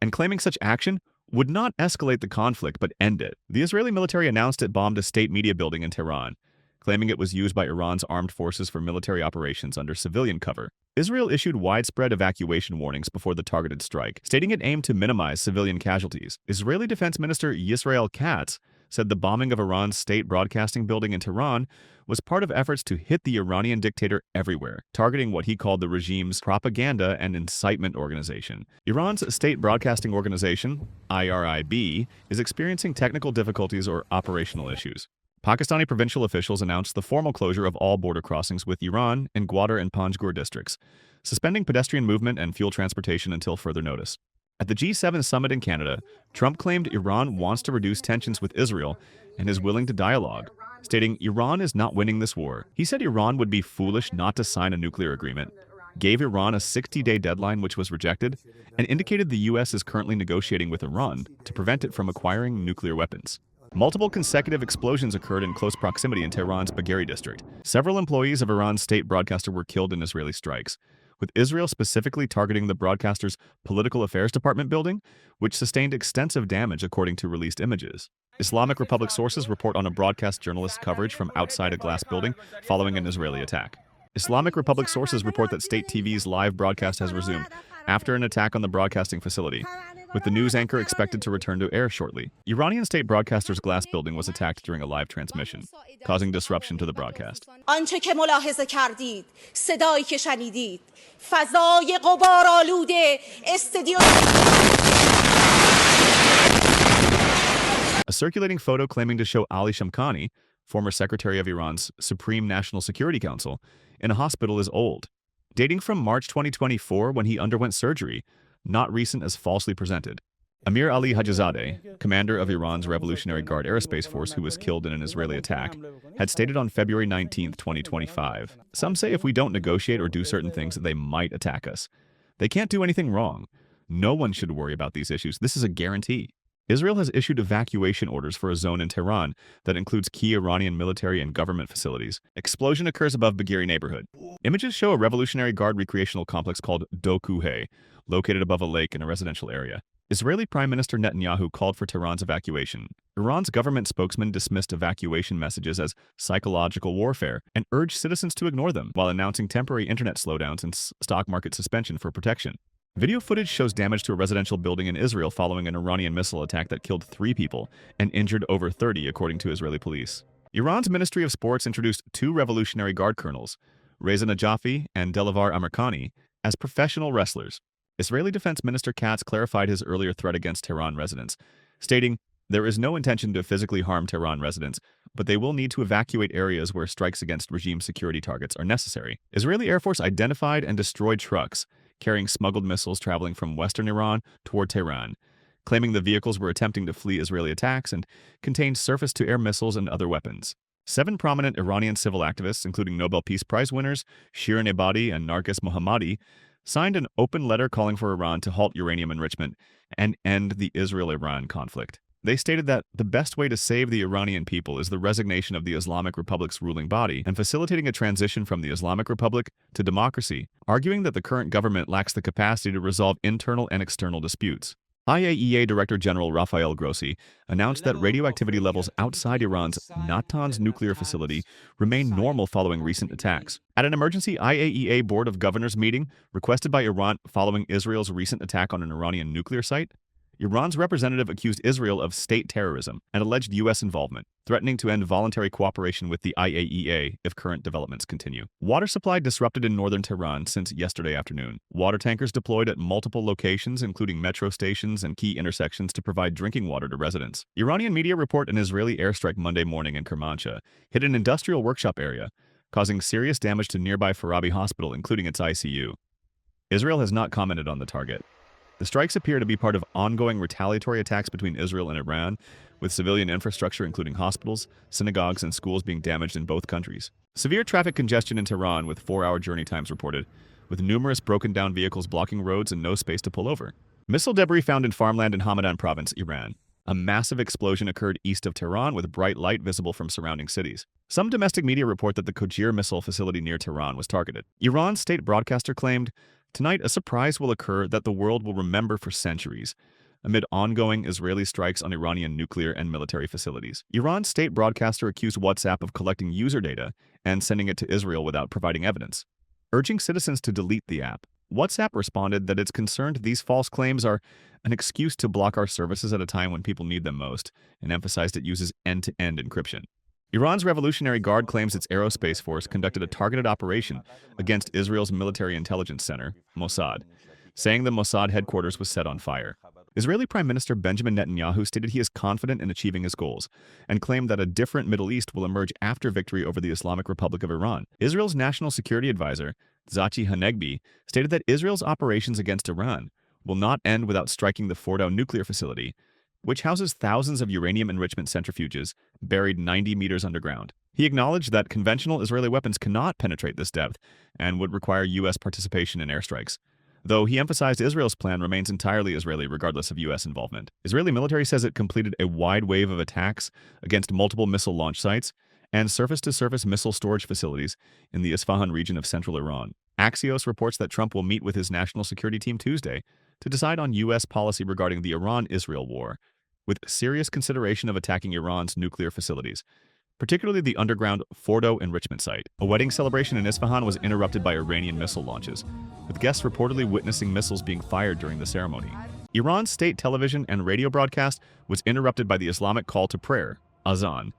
and claiming such action would not escalate the conflict but end it. The Israeli military announced it bombed a state media building in Tehran, claiming it was used by Iran's armed forces for military operations under civilian cover. Israel issued widespread evacuation warnings before the targeted strike, stating it aimed to minimize civilian casualties. Israeli Defense Minister Yisrael Katz said the bombing of Iran's state broadcasting building in Tehran was part of efforts to hit the Iranian dictator everywhere, targeting what he called the regime's propaganda and incitement organization. Iran's state broadcasting organization, IRIB, is experiencing technical difficulties or operational issues. Pakistani provincial officials announced the formal closure of all border crossings with Iran in Gwadar and Panjgur districts, suspending pedestrian movement and fuel transportation until further notice. At the G7 summit in Canada, Trump claimed Iran wants to reduce tensions with Israel and is willing to dialogue, stating Iran is not winning this war. He said Iran would be foolish not to sign a nuclear agreement, gave Iran a 60-day deadline which was rejected, and indicated the U.S. is currently negotiating with Iran to prevent it from acquiring nuclear weapons. Multiple consecutive explosions occurred in close proximity in Tehran's Bagheri district. Several employees of Iran's state broadcaster were killed in Israeli strikes, with Israel specifically targeting the broadcaster's Political Affairs Department building, which sustained extensive damage according to released images. Islamic Republic sources report on a broadcast journalist's coverage from outside a glass building following an Israeli attack. Islamic Republic sources report that state TV's live broadcast has resumed after an attack on the broadcasting facility, with the news anchor expected to return to air shortly. Iranian state broadcaster's glass building was attacked during a live transmission, causing disruption to the broadcast. آنچه که ملاحظه کردید، صدایی که شنیدید، فضای غبارآلود استودیو. A circulating photo claiming to show Ali Shamkhani, former secretary of Iran's Supreme National Security Council, in a hospital is old, dating from March 2024 when he underwent surgery, not recent as falsely presented. Amir Ali Hajizadeh, commander of Iran's Revolutionary Guard Aerospace Force who was killed in an Israeli attack, had stated on February 19, 2025, "Some say if we don't negotiate or do certain things, they might attack us. They can't do anything wrong. No one should worry about these issues. This is a guarantee." Israel has issued evacuation orders for a zone in Tehran that includes key Iranian military and government facilities. Explosion occurs above Bagheri neighborhood. Images show a Revolutionary Guard recreational complex called Dokuhe, located above a lake in a residential area. Israeli Prime Minister Netanyahu called for Tehran's evacuation. Iran's government spokesman dismissed evacuation messages as psychological warfare and urged citizens to ignore them, while announcing temporary internet slowdowns and stock market suspension for protection. Video footage shows damage to a residential building in Israel following an Iranian missile attack that killed 3 people and injured over 30, according to Israeli police. Iran's Ministry of Sports introduced 2 Revolutionary Guard colonels, Reza Najafi and Delavar Amirkhani, as professional wrestlers. Israeli Defense Minister Katz clarified his earlier threat against Tehran residents, stating, "There is no intention to physically harm Tehran residents, but they will need to evacuate areas where strikes against regime security targets are necessary." Israeli Air Force identified and destroyed trucks carrying smuggled missiles traveling from western Iran toward Tehran, claiming the vehicles were attempting to flee Israeli attacks and contained surface-to-air missiles and other weapons. 7 prominent Iranian civil activists, including Nobel Peace Prize winners Shirin Ebadi and Nargis Mohammadi, signed an open letter calling for Iran to halt uranium enrichment and end the Israel-Iran conflict. They stated that the best way to save the Iranian people is the resignation of the Islamic Republic's ruling body and facilitating a transition from the Islamic Republic to democracy, arguing that the current government lacks the capacity to resolve internal and external disputes. IAEA Director General Rafael Grossi announced that radioactivity levels outside Iran's Natanz nuclear facility remain normal following recent attacks. At an emergency IAEA Board of Governors meeting requested by Iran following Israel's recent attack on an Iranian nuclear site, Iran's representative accused Israel of state terrorism and alleged U.S. involvement, threatening to end voluntary cooperation with the IAEA if current developments continue. Water supply disrupted in northern Tehran since yesterday afternoon. Water tankers deployed at multiple locations, including metro stations and key intersections, to provide drinking water to residents. Iranian media report an Israeli airstrike Monday morning in Kermanshah hit an industrial workshop area, causing serious damage to nearby Farabi Hospital, including its ICU. Israel has not commented on the target. The strikes appear to be part of ongoing retaliatory attacks between Israel and Iran, with civilian infrastructure including hospitals, synagogues, and schools being damaged in both countries. Severe traffic congestion in Tehran with 4-hour journey times reported, with numerous broken-down vehicles blocking roads and no space to pull over. Missile debris found in farmland in Hamadan province, Iran. A massive explosion occurred east of Tehran with bright light visible from surrounding cities. Some domestic media report that the Kojir missile facility near Tehran was targeted. Iran's state broadcaster claimed, "Tonight, a surprise will occur that the world will remember for centuries," amid ongoing Israeli strikes on Iranian nuclear and military facilities. Iran's state broadcaster accused WhatsApp of collecting user data and sending it to Israel without providing evidence, urging citizens to delete the app. WhatsApp responded that it's concerned these false claims are an excuse to block our services at a time when people need them most, and emphasized it uses end-to-end encryption. Iran's Revolutionary Guard claims its aerospace force conducted a targeted operation against Israel's military intelligence center, Mossad, saying the Mossad headquarters was set on fire. Israeli Prime Minister Benjamin Netanyahu stated he is confident in achieving his goals and claimed that a different Middle East will emerge after victory over the Islamic Republic of Iran. Israel's National Security Advisor, Tzachi Hanegbi, stated that Israel's operations against Iran will not end without striking the Fordow nuclear facility, which houses thousands of uranium enrichment centrifuges buried 90 meters underground. He acknowledged that conventional Israeli weapons cannot penetrate this depth and would require U.S. participation in airstrikes, though he emphasized Israel's plan remains entirely Israeli regardless of U.S. involvement. Israeli military says it completed a wide wave of attacks against multiple missile launch sites and surface-to-surface missile storage facilities in the Isfahan region of central Iran. Axios reports that Trump will meet with his national security team Tuesday to decide on U.S. policy regarding the Iran-Israel war, with serious consideration of attacking Iran's nuclear facilities, particularly the underground Fordow enrichment site. A wedding celebration in Isfahan was interrupted by Iranian missile launches, with guests reportedly witnessing missiles being fired during the ceremony. Iran's state television and radio broadcast was interrupted by the Islamic call to prayer, Azan,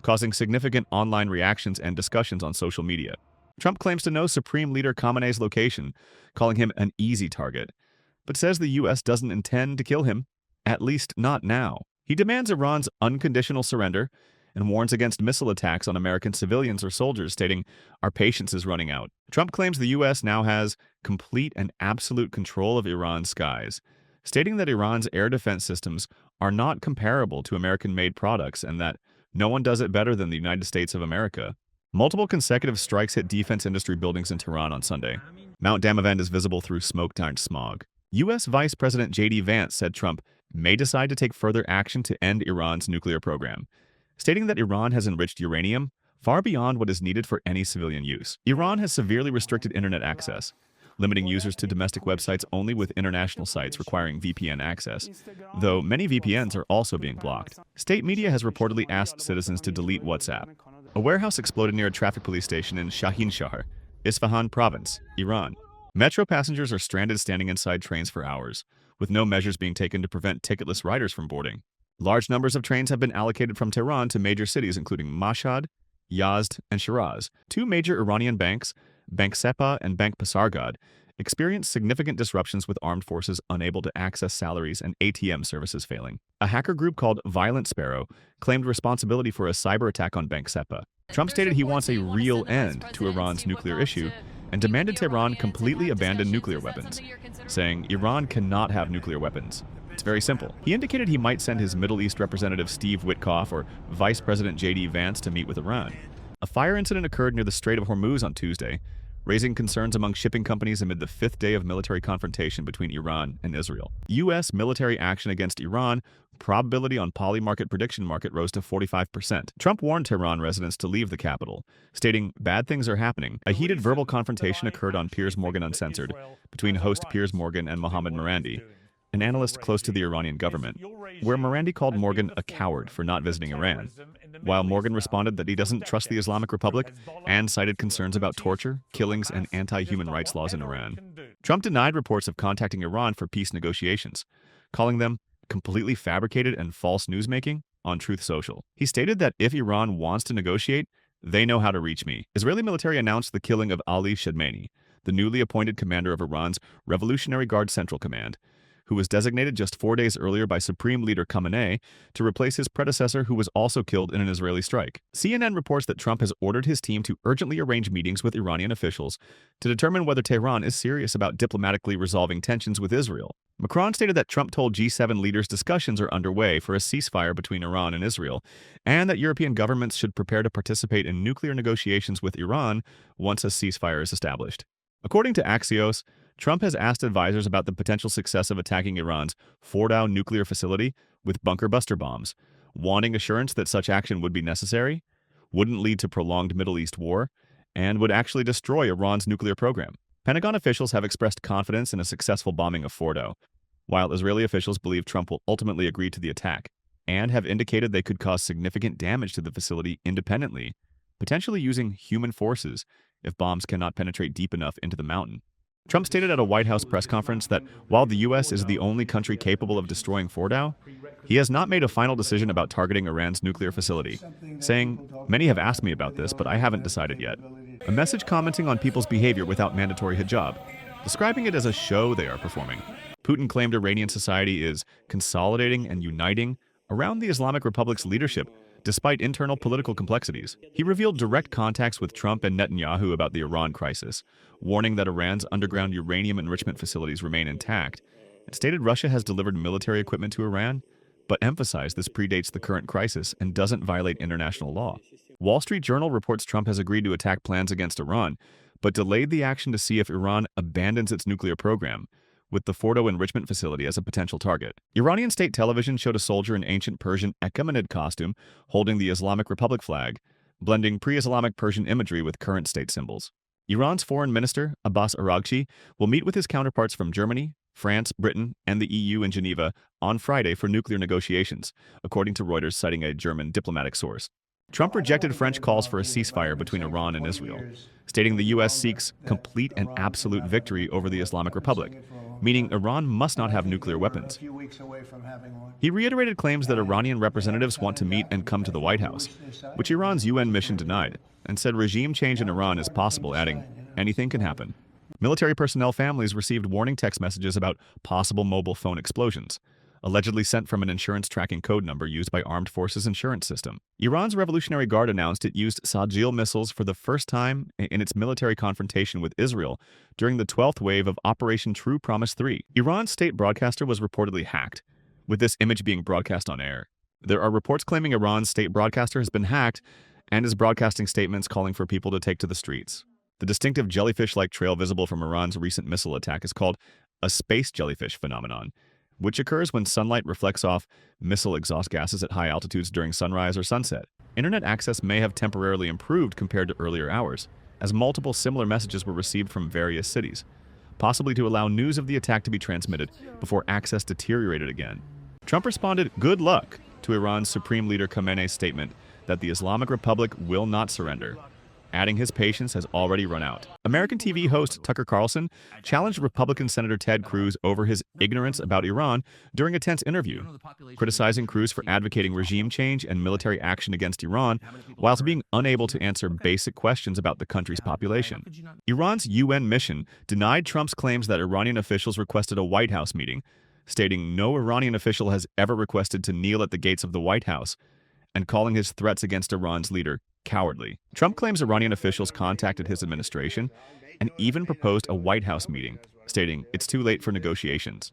causing significant online reactions and discussions on social media. Trump claims to know Supreme Leader Khamenei's location, calling him an easy target, but says the U.S. doesn't intend to kill him, at least not now. He demands Iran's unconditional surrender and warns against missile attacks on American civilians or soldiers, stating, "Our patience is running out." Trump claims the U.S. now has complete and absolute control of Iran's skies, stating that Iran's air defense systems are not comparable to American-made products and that no one does it better than the United States of America. Multiple consecutive strikes hit defense industry buildings in Tehran on Sunday. Mount Damavand is visible through smoke-dark smog. U.S. Vice President J.D. Vance said Trump may decide to take further action to end Iran's nuclear program, stating that Iran has enriched uranium far beyond what is needed for any civilian use. Iran has severely restricted internet access, limiting users to domestic websites only with international sites requiring VPN access, though many VPNs are also being blocked. State media has reportedly asked citizens to delete WhatsApp. A warehouse exploded near a traffic police station in Shahin Shahar, Isfahan province, Iran. Metro passengers are stranded standing inside trains for hours, with no measures being taken to prevent ticketless riders from boarding. Large numbers of trains have been allocated from Tehran to major cities including Mashhad, Yazd, and Shiraz. Two major Iranian banks, Bank Sepah and Bank Pasargad, experienced significant disruptions with armed forces unable to access salaries and ATM services failing. A hacker group called Violent Sparrow claimed responsibility for a cyber attack on Bank Sepah. Trump stated he wants a real end to Iran's nuclear issue and demanded Tehran completely abandon nuclear weapons, saying Iran cannot have nuclear weapons. It's very simple. He indicated he might send his Middle East representative Steve Witkoff or Vice President J.D. Vance to meet with Iran. A fire incident occurred near the Strait of Hormuz on Tuesday, raising concerns among shipping companies amid the fifth day of military confrontation between Iran and Israel. U.S. military action against Iran, probability on Polymarket prediction market rose to 45%. Trump warned Tehran residents to leave the capital, stating, "Bad things are happening." A heated verbal confrontation occurred on Piers Morgan Uncensored between host Piers Morgan and Mohammad Morandi, an analyst close to the Iranian government, where Morandi called Morgan a coward for not visiting Iran, while Morgan responded that he doesn't trust the Islamic Republic and cited concerns about torture, killings, and anti-human rights laws in Iran. Trump denied reports of contacting Iran for peace negotiations, calling them completely fabricated and false newsmaking on Truth Social. He stated that if Iran wants to negotiate, they know how to reach me. Israeli military announced the killing of Ali Shadmani, the newly appointed commander of Iran's Revolutionary Guard Central Command, who was designated just 4 days earlier by Supreme Leader Khamenei to replace his predecessor who was also killed in an Israeli strike. CNN reports that Trump has ordered his team to urgently arrange meetings with Iranian officials to determine whether Tehran is serious about diplomatically resolving tensions with Israel. Macron stated that Trump told G7 leaders discussions are underway for a ceasefire between Iran and Israel, and that European governments should prepare to participate in nuclear negotiations with Iran once a ceasefire is established. According to Axios, Trump has asked advisors about the potential success of attacking Iran's Fordow nuclear facility with bunker buster bombs, wanting assurance that such action would be necessary, wouldn't lead to prolonged Middle East war, and would actually destroy Iran's nuclear program. Pentagon officials have expressed confidence in a successful bombing of Fordow, while Israeli officials believe Trump will ultimately agree to the attack, and have indicated they could cause significant damage to the facility independently, potentially using human forces if bombs cannot penetrate deep enough into the mountain. Trump stated at a White House press conference that while the U.S. is the only country capable of destroying Fordow, he has not made a final decision about targeting Iran's nuclear facility, saying, "Many have asked me about this, but I haven't decided yet." A message commenting on people's behavior without mandatory hijab, describing it as a show they are performing. Putin claimed Iranian society is consolidating and uniting around the Islamic Republic's leadership despite internal political complexities. He revealed direct contacts with Trump and Netanyahu about the Iran crisis, warning that Iran's underground uranium enrichment facilities remain intact, and stated Russia has delivered military equipment to Iran, but emphasized this predates the current crisis and doesn't violate international law. Wall Street Journal reports Trump has agreed to attack plans against Iran, but delayed the action to see if Iran abandons its nuclear program, with the Fordow enrichment facility as a potential target. Iranian state television showed a soldier in ancient Persian Achaemenid costume holding the Islamic Republic flag, blending pre-Islamic Persian imagery with current state symbols. Iran's foreign minister, Abbas Araghchi, will meet with his counterparts from Germany, France, Britain, and the EU in Geneva on Friday for nuclear negotiations, according to Reuters citing a German diplomatic source. Trump rejected French calls for a ceasefire between Iran and Israel, stating the U.S. seeks complete and absolute victory over the Islamic Republic, meaning Iran must not have nuclear weapons. He reiterated claims that Iranian representatives want to meet and come to the White House, which Iran's UN mission denied, and said regime change in Iran is possible, adding, "Anything can happen." Military personnel families received warning text messages about possible mobile phone explosions, allegedly sent from an insurance tracking code number used by Armed Forces insurance system. Iran's Revolutionary Guard announced it used Sajil missiles for the first time in its military confrontation with Israel during the 12th wave of Operation True Promise 3. Iran's state broadcaster was reportedly hacked, with this image being broadcast on air. There are reports claiming Iran's state broadcaster has been hacked and is broadcasting statements calling for people to take to the streets. The distinctive jellyfish-like trail visible from Iran's recent missile attack is called a space jellyfish phenomenon, which occurs when sunlight reflects off missile exhaust gases at high altitudes during sunrise or sunset. Internet access may have temporarily improved compared to earlier hours, as multiple similar messages were received from various cities, possibly to allow news of the attack to be transmitted before access deteriorated again. Trump responded, "Good luck," to Iran's Supreme Leader Khamenei's statement that the Islamic Republic will not surrender, adding his patience has already run out. American TV host Tucker Carlson challenged Republican Senator Ted Cruz over his ignorance about Iran during a tense interview, criticizing Cruz for advocating regime change and military action against Iran whilst being unable to answer basic questions about the country's population. Iran's UN mission denied Trump's claims that Iranian officials requested a White House meeting, stating no Iranian official has ever requested to kneel at the gates of the White House, and calling his threats against Iran's leader cowardly. Trump claims Iranian officials contacted his administration and even proposed a White House meeting, stating it's too late for negotiations,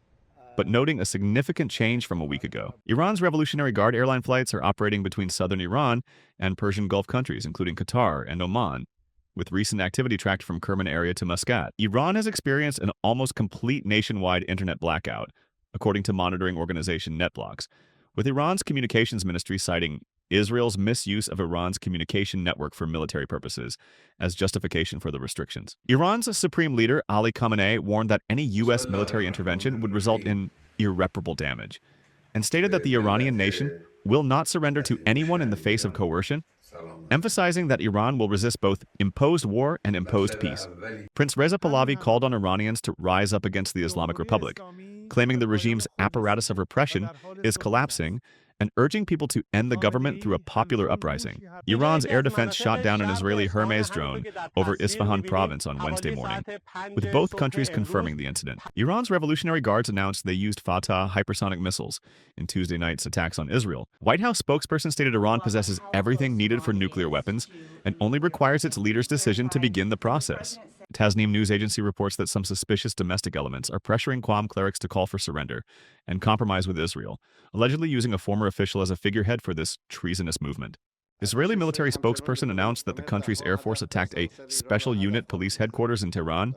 but noting a significant change from a week ago. Iran's Revolutionary Guard airline flights are operating between southern Iran and Persian Gulf countries, including Qatar and Oman, with recent activity tracked from Kerman area to Muscat. Iran has experienced an almost complete nationwide internet blackout, according to monitoring organization NetBlocks, with Iran's communications ministry citing Israel's misuse of Iran's communication network for military purposes as justification for the restrictions. Iran's supreme leader, Ali Khamenei, warned that any U.S. military intervention would result in irreparable damage, and stated that the Iranian nation will not surrender to anyone in the face of coercion, emphasizing that Iran will resist both imposed war and imposed peace. Prince Reza Pahlavi called on Iranians to rise up against the Islamic Republic, claiming the regime's apparatus of repression is collapsing and urging people to end the government through a popular uprising. Iran's air defense shot down an Israeli Hermes drone over Isfahan province on Wednesday morning, with both countries confirming the incident. Iran's Revolutionary Guards announced they used Fatah hypersonic missiles in Tuesday night's attacks on Israel. White House spokesperson stated Iran possesses everything needed for nuclear weapons and only requires its leader's decision to begin the process. Tasnim news agency reports that some suspicious domestic elements are pressuring Qom clerics to call for surrender and compromise with Israel, allegedly using a former official as a figurehead for this treasonous movement. Israeli military spokesperson announced that the country's air force attacked a special unit police headquarters in Tehran,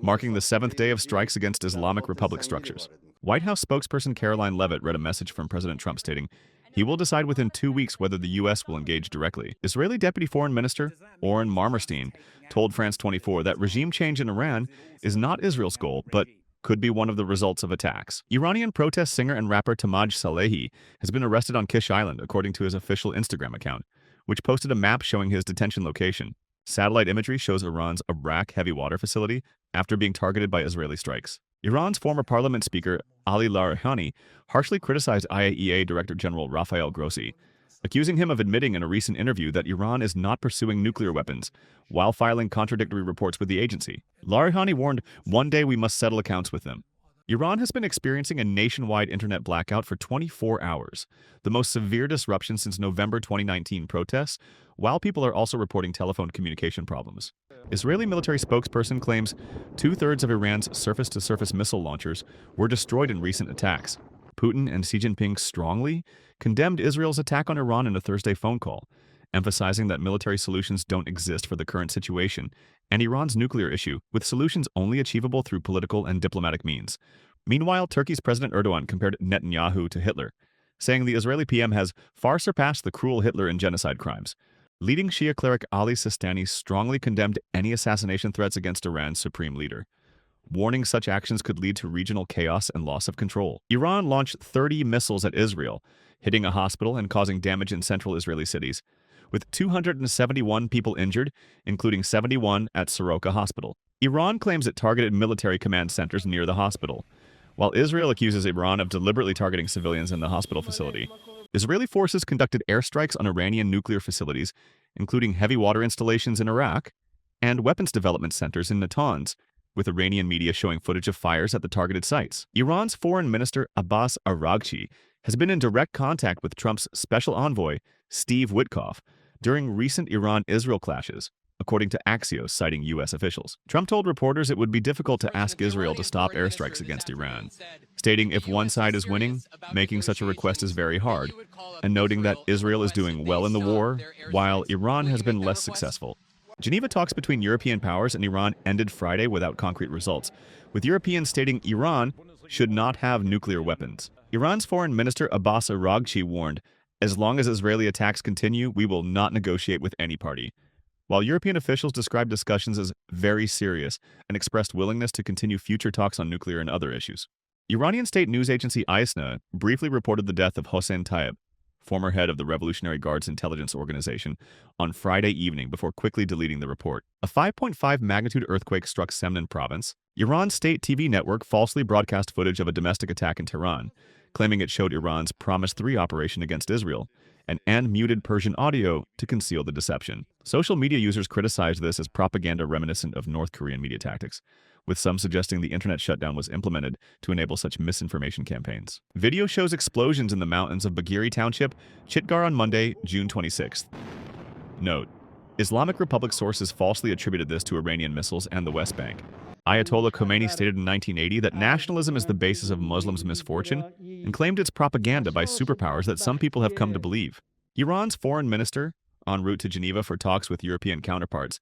marking the 7th day of strikes against Islamic Republic structures. White House spokesperson Caroline Leavitt read a message from President Trump stating, he will decide within 2 weeks whether the U.S. will engage directly. Israeli Deputy Foreign Minister Oren Marmerstein told France 24 that regime change in Iran is not Israel's goal, but could be one of the results of attacks. Iranian protest singer and rapper Tamaj Salehi has been arrested on Kish Island, according to his official Instagram account, which posted a map showing his detention location. Satellite imagery shows Iran's Arak heavy water facility after being targeted by Israeli strikes. Iran's former parliament speaker Ali Larijani harshly criticized IAEA Director General Rafael Grossi, accusing him of admitting in a recent interview that Iran is not pursuing nuclear weapons, while filing contradictory reports with the agency. Larijani warned, one day we must settle accounts with them. Iran has been experiencing a nationwide internet blackout for 24 hours, the most severe disruption since November 2019 protests, while people are also reporting telephone communication problems. Israeli military spokesperson claims 2/3 of Iran's surface-to-surface missile launchers were destroyed in recent attacks. Putin and Xi Jinping strongly condemned Israel's attack on Iran in a Thursday phone call, emphasizing that military solutions don't exist for the current situation and Iran's nuclear issue, with solutions only achievable through political and diplomatic means. Meanwhile, Turkey's President Erdogan compared Netanyahu to Hitler, saying the Israeli PM has far surpassed the cruel Hitler in genocide crimes. Leading Shia cleric Ali Sistani strongly condemned any assassination threats against Iran's supreme leader, warning such actions could lead to regional chaos and loss of control. Iran launched 30 missiles at Israel, hitting a hospital and causing damage in central Israeli cities, with 271 people injured, including 71 at Soroka Hospital. Iran claims it targeted military command centers near the hospital, while Israel accuses Iran of deliberately targeting civilians in the hospital facility. Israeli forces conducted airstrikes on Iranian nuclear facilities, including heavy water installations in Iraq and weapons development centers in Natanz, with Iranian media showing footage of fires at the targeted sites. Iran's Foreign Minister Abbas Araghchi has been in direct contact with Trump's special envoy, Steve Witkoff, during recent Iran-Israel clashes, according to Axios, citing U.S. officials. Trump told reporters it would be difficult to ask Israel to stop airstrikes against Iran, stating if one side is winning, making such a request is very hard, and noting that Israel is doing well in the war, while Iran has been less successful. Geneva talks between European powers and Iran ended Friday without concrete results, with Europeans stating Iran should not have nuclear weapons. Iran's Foreign Minister Abbas Araghchi warned, as long as Israeli attacks continue, we will not negotiate with any party, while European officials described discussions as very serious and expressed willingness to continue future talks on nuclear and other issues. Iranian state news agency ISNA briefly reported the death of Hossein Tayyip, former head of the Revolutionary Guards Intelligence Organization, on Friday evening before quickly deleting the report. A 5.5 magnitude earthquake struck Semnan province. Iran's state TV network falsely broadcast footage of a domestic attack in Tehran, claiming it showed Iran's Promise 3 operation against Israel, and muted Persian audio to conceal the deception. Social media users criticized this as propaganda reminiscent of North Korean media tactics, with some suggesting the internet shutdown was implemented to enable such misinformation campaigns. Video shows explosions in the mountains of Bagheri Township, Chitgar on Monday, June 26th. Note: Islamic Republic sources falsely attributed this to Iranian missiles and the West Bank. Ayatollah Khomeini stated in 1980 that nationalism is the basis of Muslims' misfortune and claimed it's propaganda by superpowers that some people have come to believe. Iran's foreign minister, en route to Geneva for talks with European counterparts,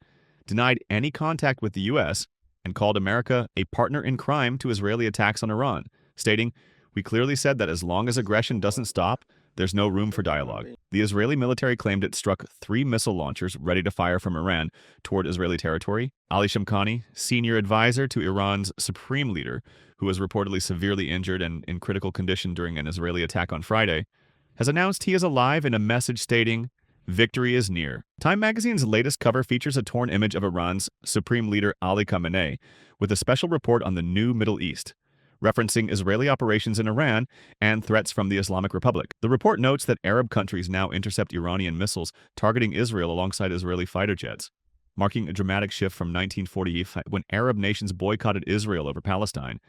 denied any contact with the U.S., and called America a partner in crime to Israeli attacks on Iran, stating, "We clearly said that as long as aggression doesn't stop, there's no room for dialogue." The Israeli military claimed it struck 3 missile launchers ready to fire from Iran toward Israeli territory. Ali Shamkhani, senior advisor to Iran's supreme leader, who was reportedly severely injured and in critical condition during an Israeli attack on Friday, has announced he is alive in a message stating, "Victory is near." Time magazine's latest cover features a torn image of Iran's supreme leader Ali Khamenei with a special report on the new Middle East, referencing Israeli operations in Iran and threats from the Islamic Republic. The report notes that Arab countries now intercept Iranian missiles targeting Israel alongside Israeli fighter jets, marking a dramatic shift from 1948 when Arab nations boycotted Israel over Palestine,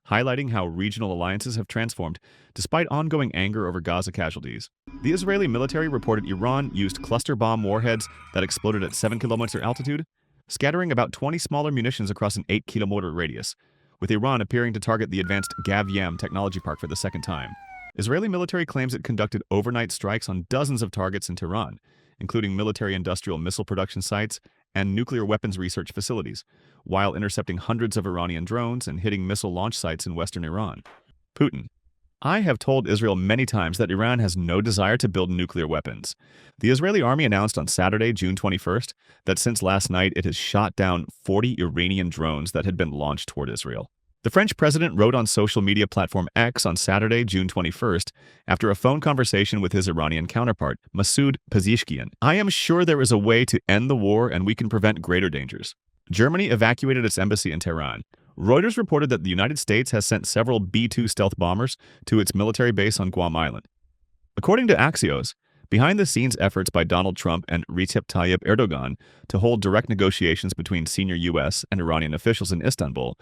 highlighting how regional alliances have transformed despite ongoing anger over Gaza casualties. The Israeli military reported Iran used cluster bomb warheads that exploded at 7-kilometer altitude, scattering about 20 smaller munitions across an 8-kilometer radius, with Iran appearing to target the advanced Gav-Yam technology park for the second time. Israeli military claims it conducted overnight strikes on dozens of targets in Tehran, including military-industrial missile production sites and nuclear weapons research facilities, while intercepting hundreds of Iranian drones and hitting missile launch sites in western Iran. Putin: "I have told Israel many times that Iran has no desire to build nuclear weapons." The Israeli army announced on Saturday, June 21st, that since last night it has shot down 40 Iranian drones that had been launched toward Israel. The French president wrote on social media platform X on Saturday, June 21st, after a phone conversation with his Iranian counterpart, Masoud Pezeshkian, "I am sure there is a way to end the war and we can prevent greater dangers." Germany evacuated its embassy in Tehran. Reuters reported that the United States has sent several B-2 stealth bombers to its military base on Guam Island. According to Axios, behind-the-scenes efforts by Donald Trump and Recep Tayyip Erdogan to hold direct negotiations between senior U.S. and Iranian officials in Istanbul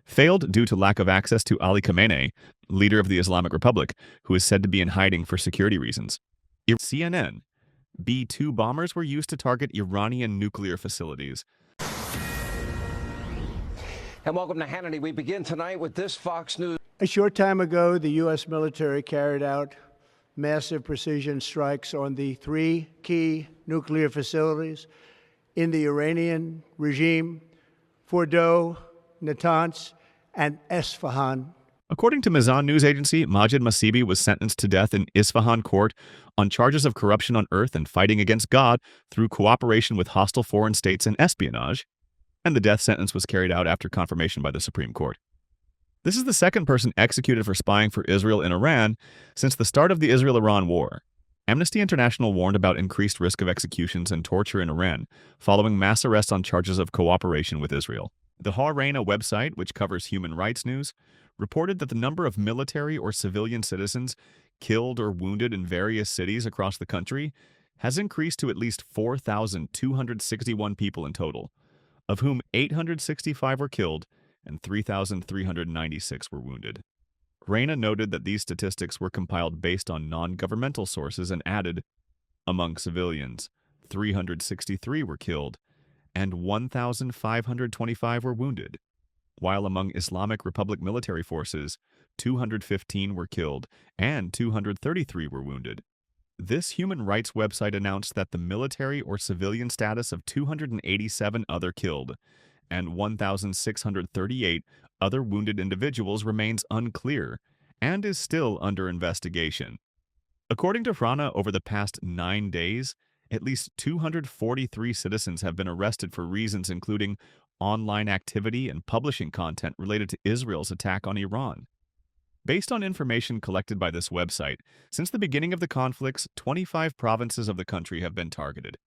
failed due to lack of access to Ali Khamenei, leader of the Islamic Republic, who is said to be in hiding for security reasons. CNN: B-2 bombers were used to target Iranian nuclear facilities. And welcome to Hannity. We begin tonight with this Fox News. A short time ago, the U.S. military carried out massive precision strikes on the 3 key nuclear facilities in the Iranian regime: Fordow, Natanz, and Esfahan. According to Mizan news agency, Majid Masibi was sentenced to death in Isfahan court on charges of corruption on earth and fighting against God through cooperation with hostile foreign states and espionage, and the death sentence was carried out after confirmation by the Supreme Court. This is the second person executed for spying for Israel in Iran since the start of the Israel-Iran war. Amnesty International warned about increased risk of executions and torture in Iran following mass arrests on charges of cooperation with Israel. The Harena website, which covers human rights news, reported that the number of military or civilian citizens killed or wounded in various cities across the country has increased to at least 4,261 people in total, of whom 865 were killed and 3,396 were wounded. Reina noted that these statistics were compiled based on non-governmental sources and added, among civilians, 363 were killed and 1,525 were wounded, while among Islamic Republic military forces, 215 were killed and 233 were wounded. This human rights website announced that the military or civilian status of 287 other killed and 1,638 other wounded individuals remains unclear and is still under investigation. According to Rana, over the past 9 days, at least 243 citizens have been arrested for reasons including online activity and publishing content related to Israel's attack on Iran. Based on information collected by this website, since the beginning of the conflicts, 25 provinces of the country have been targeted.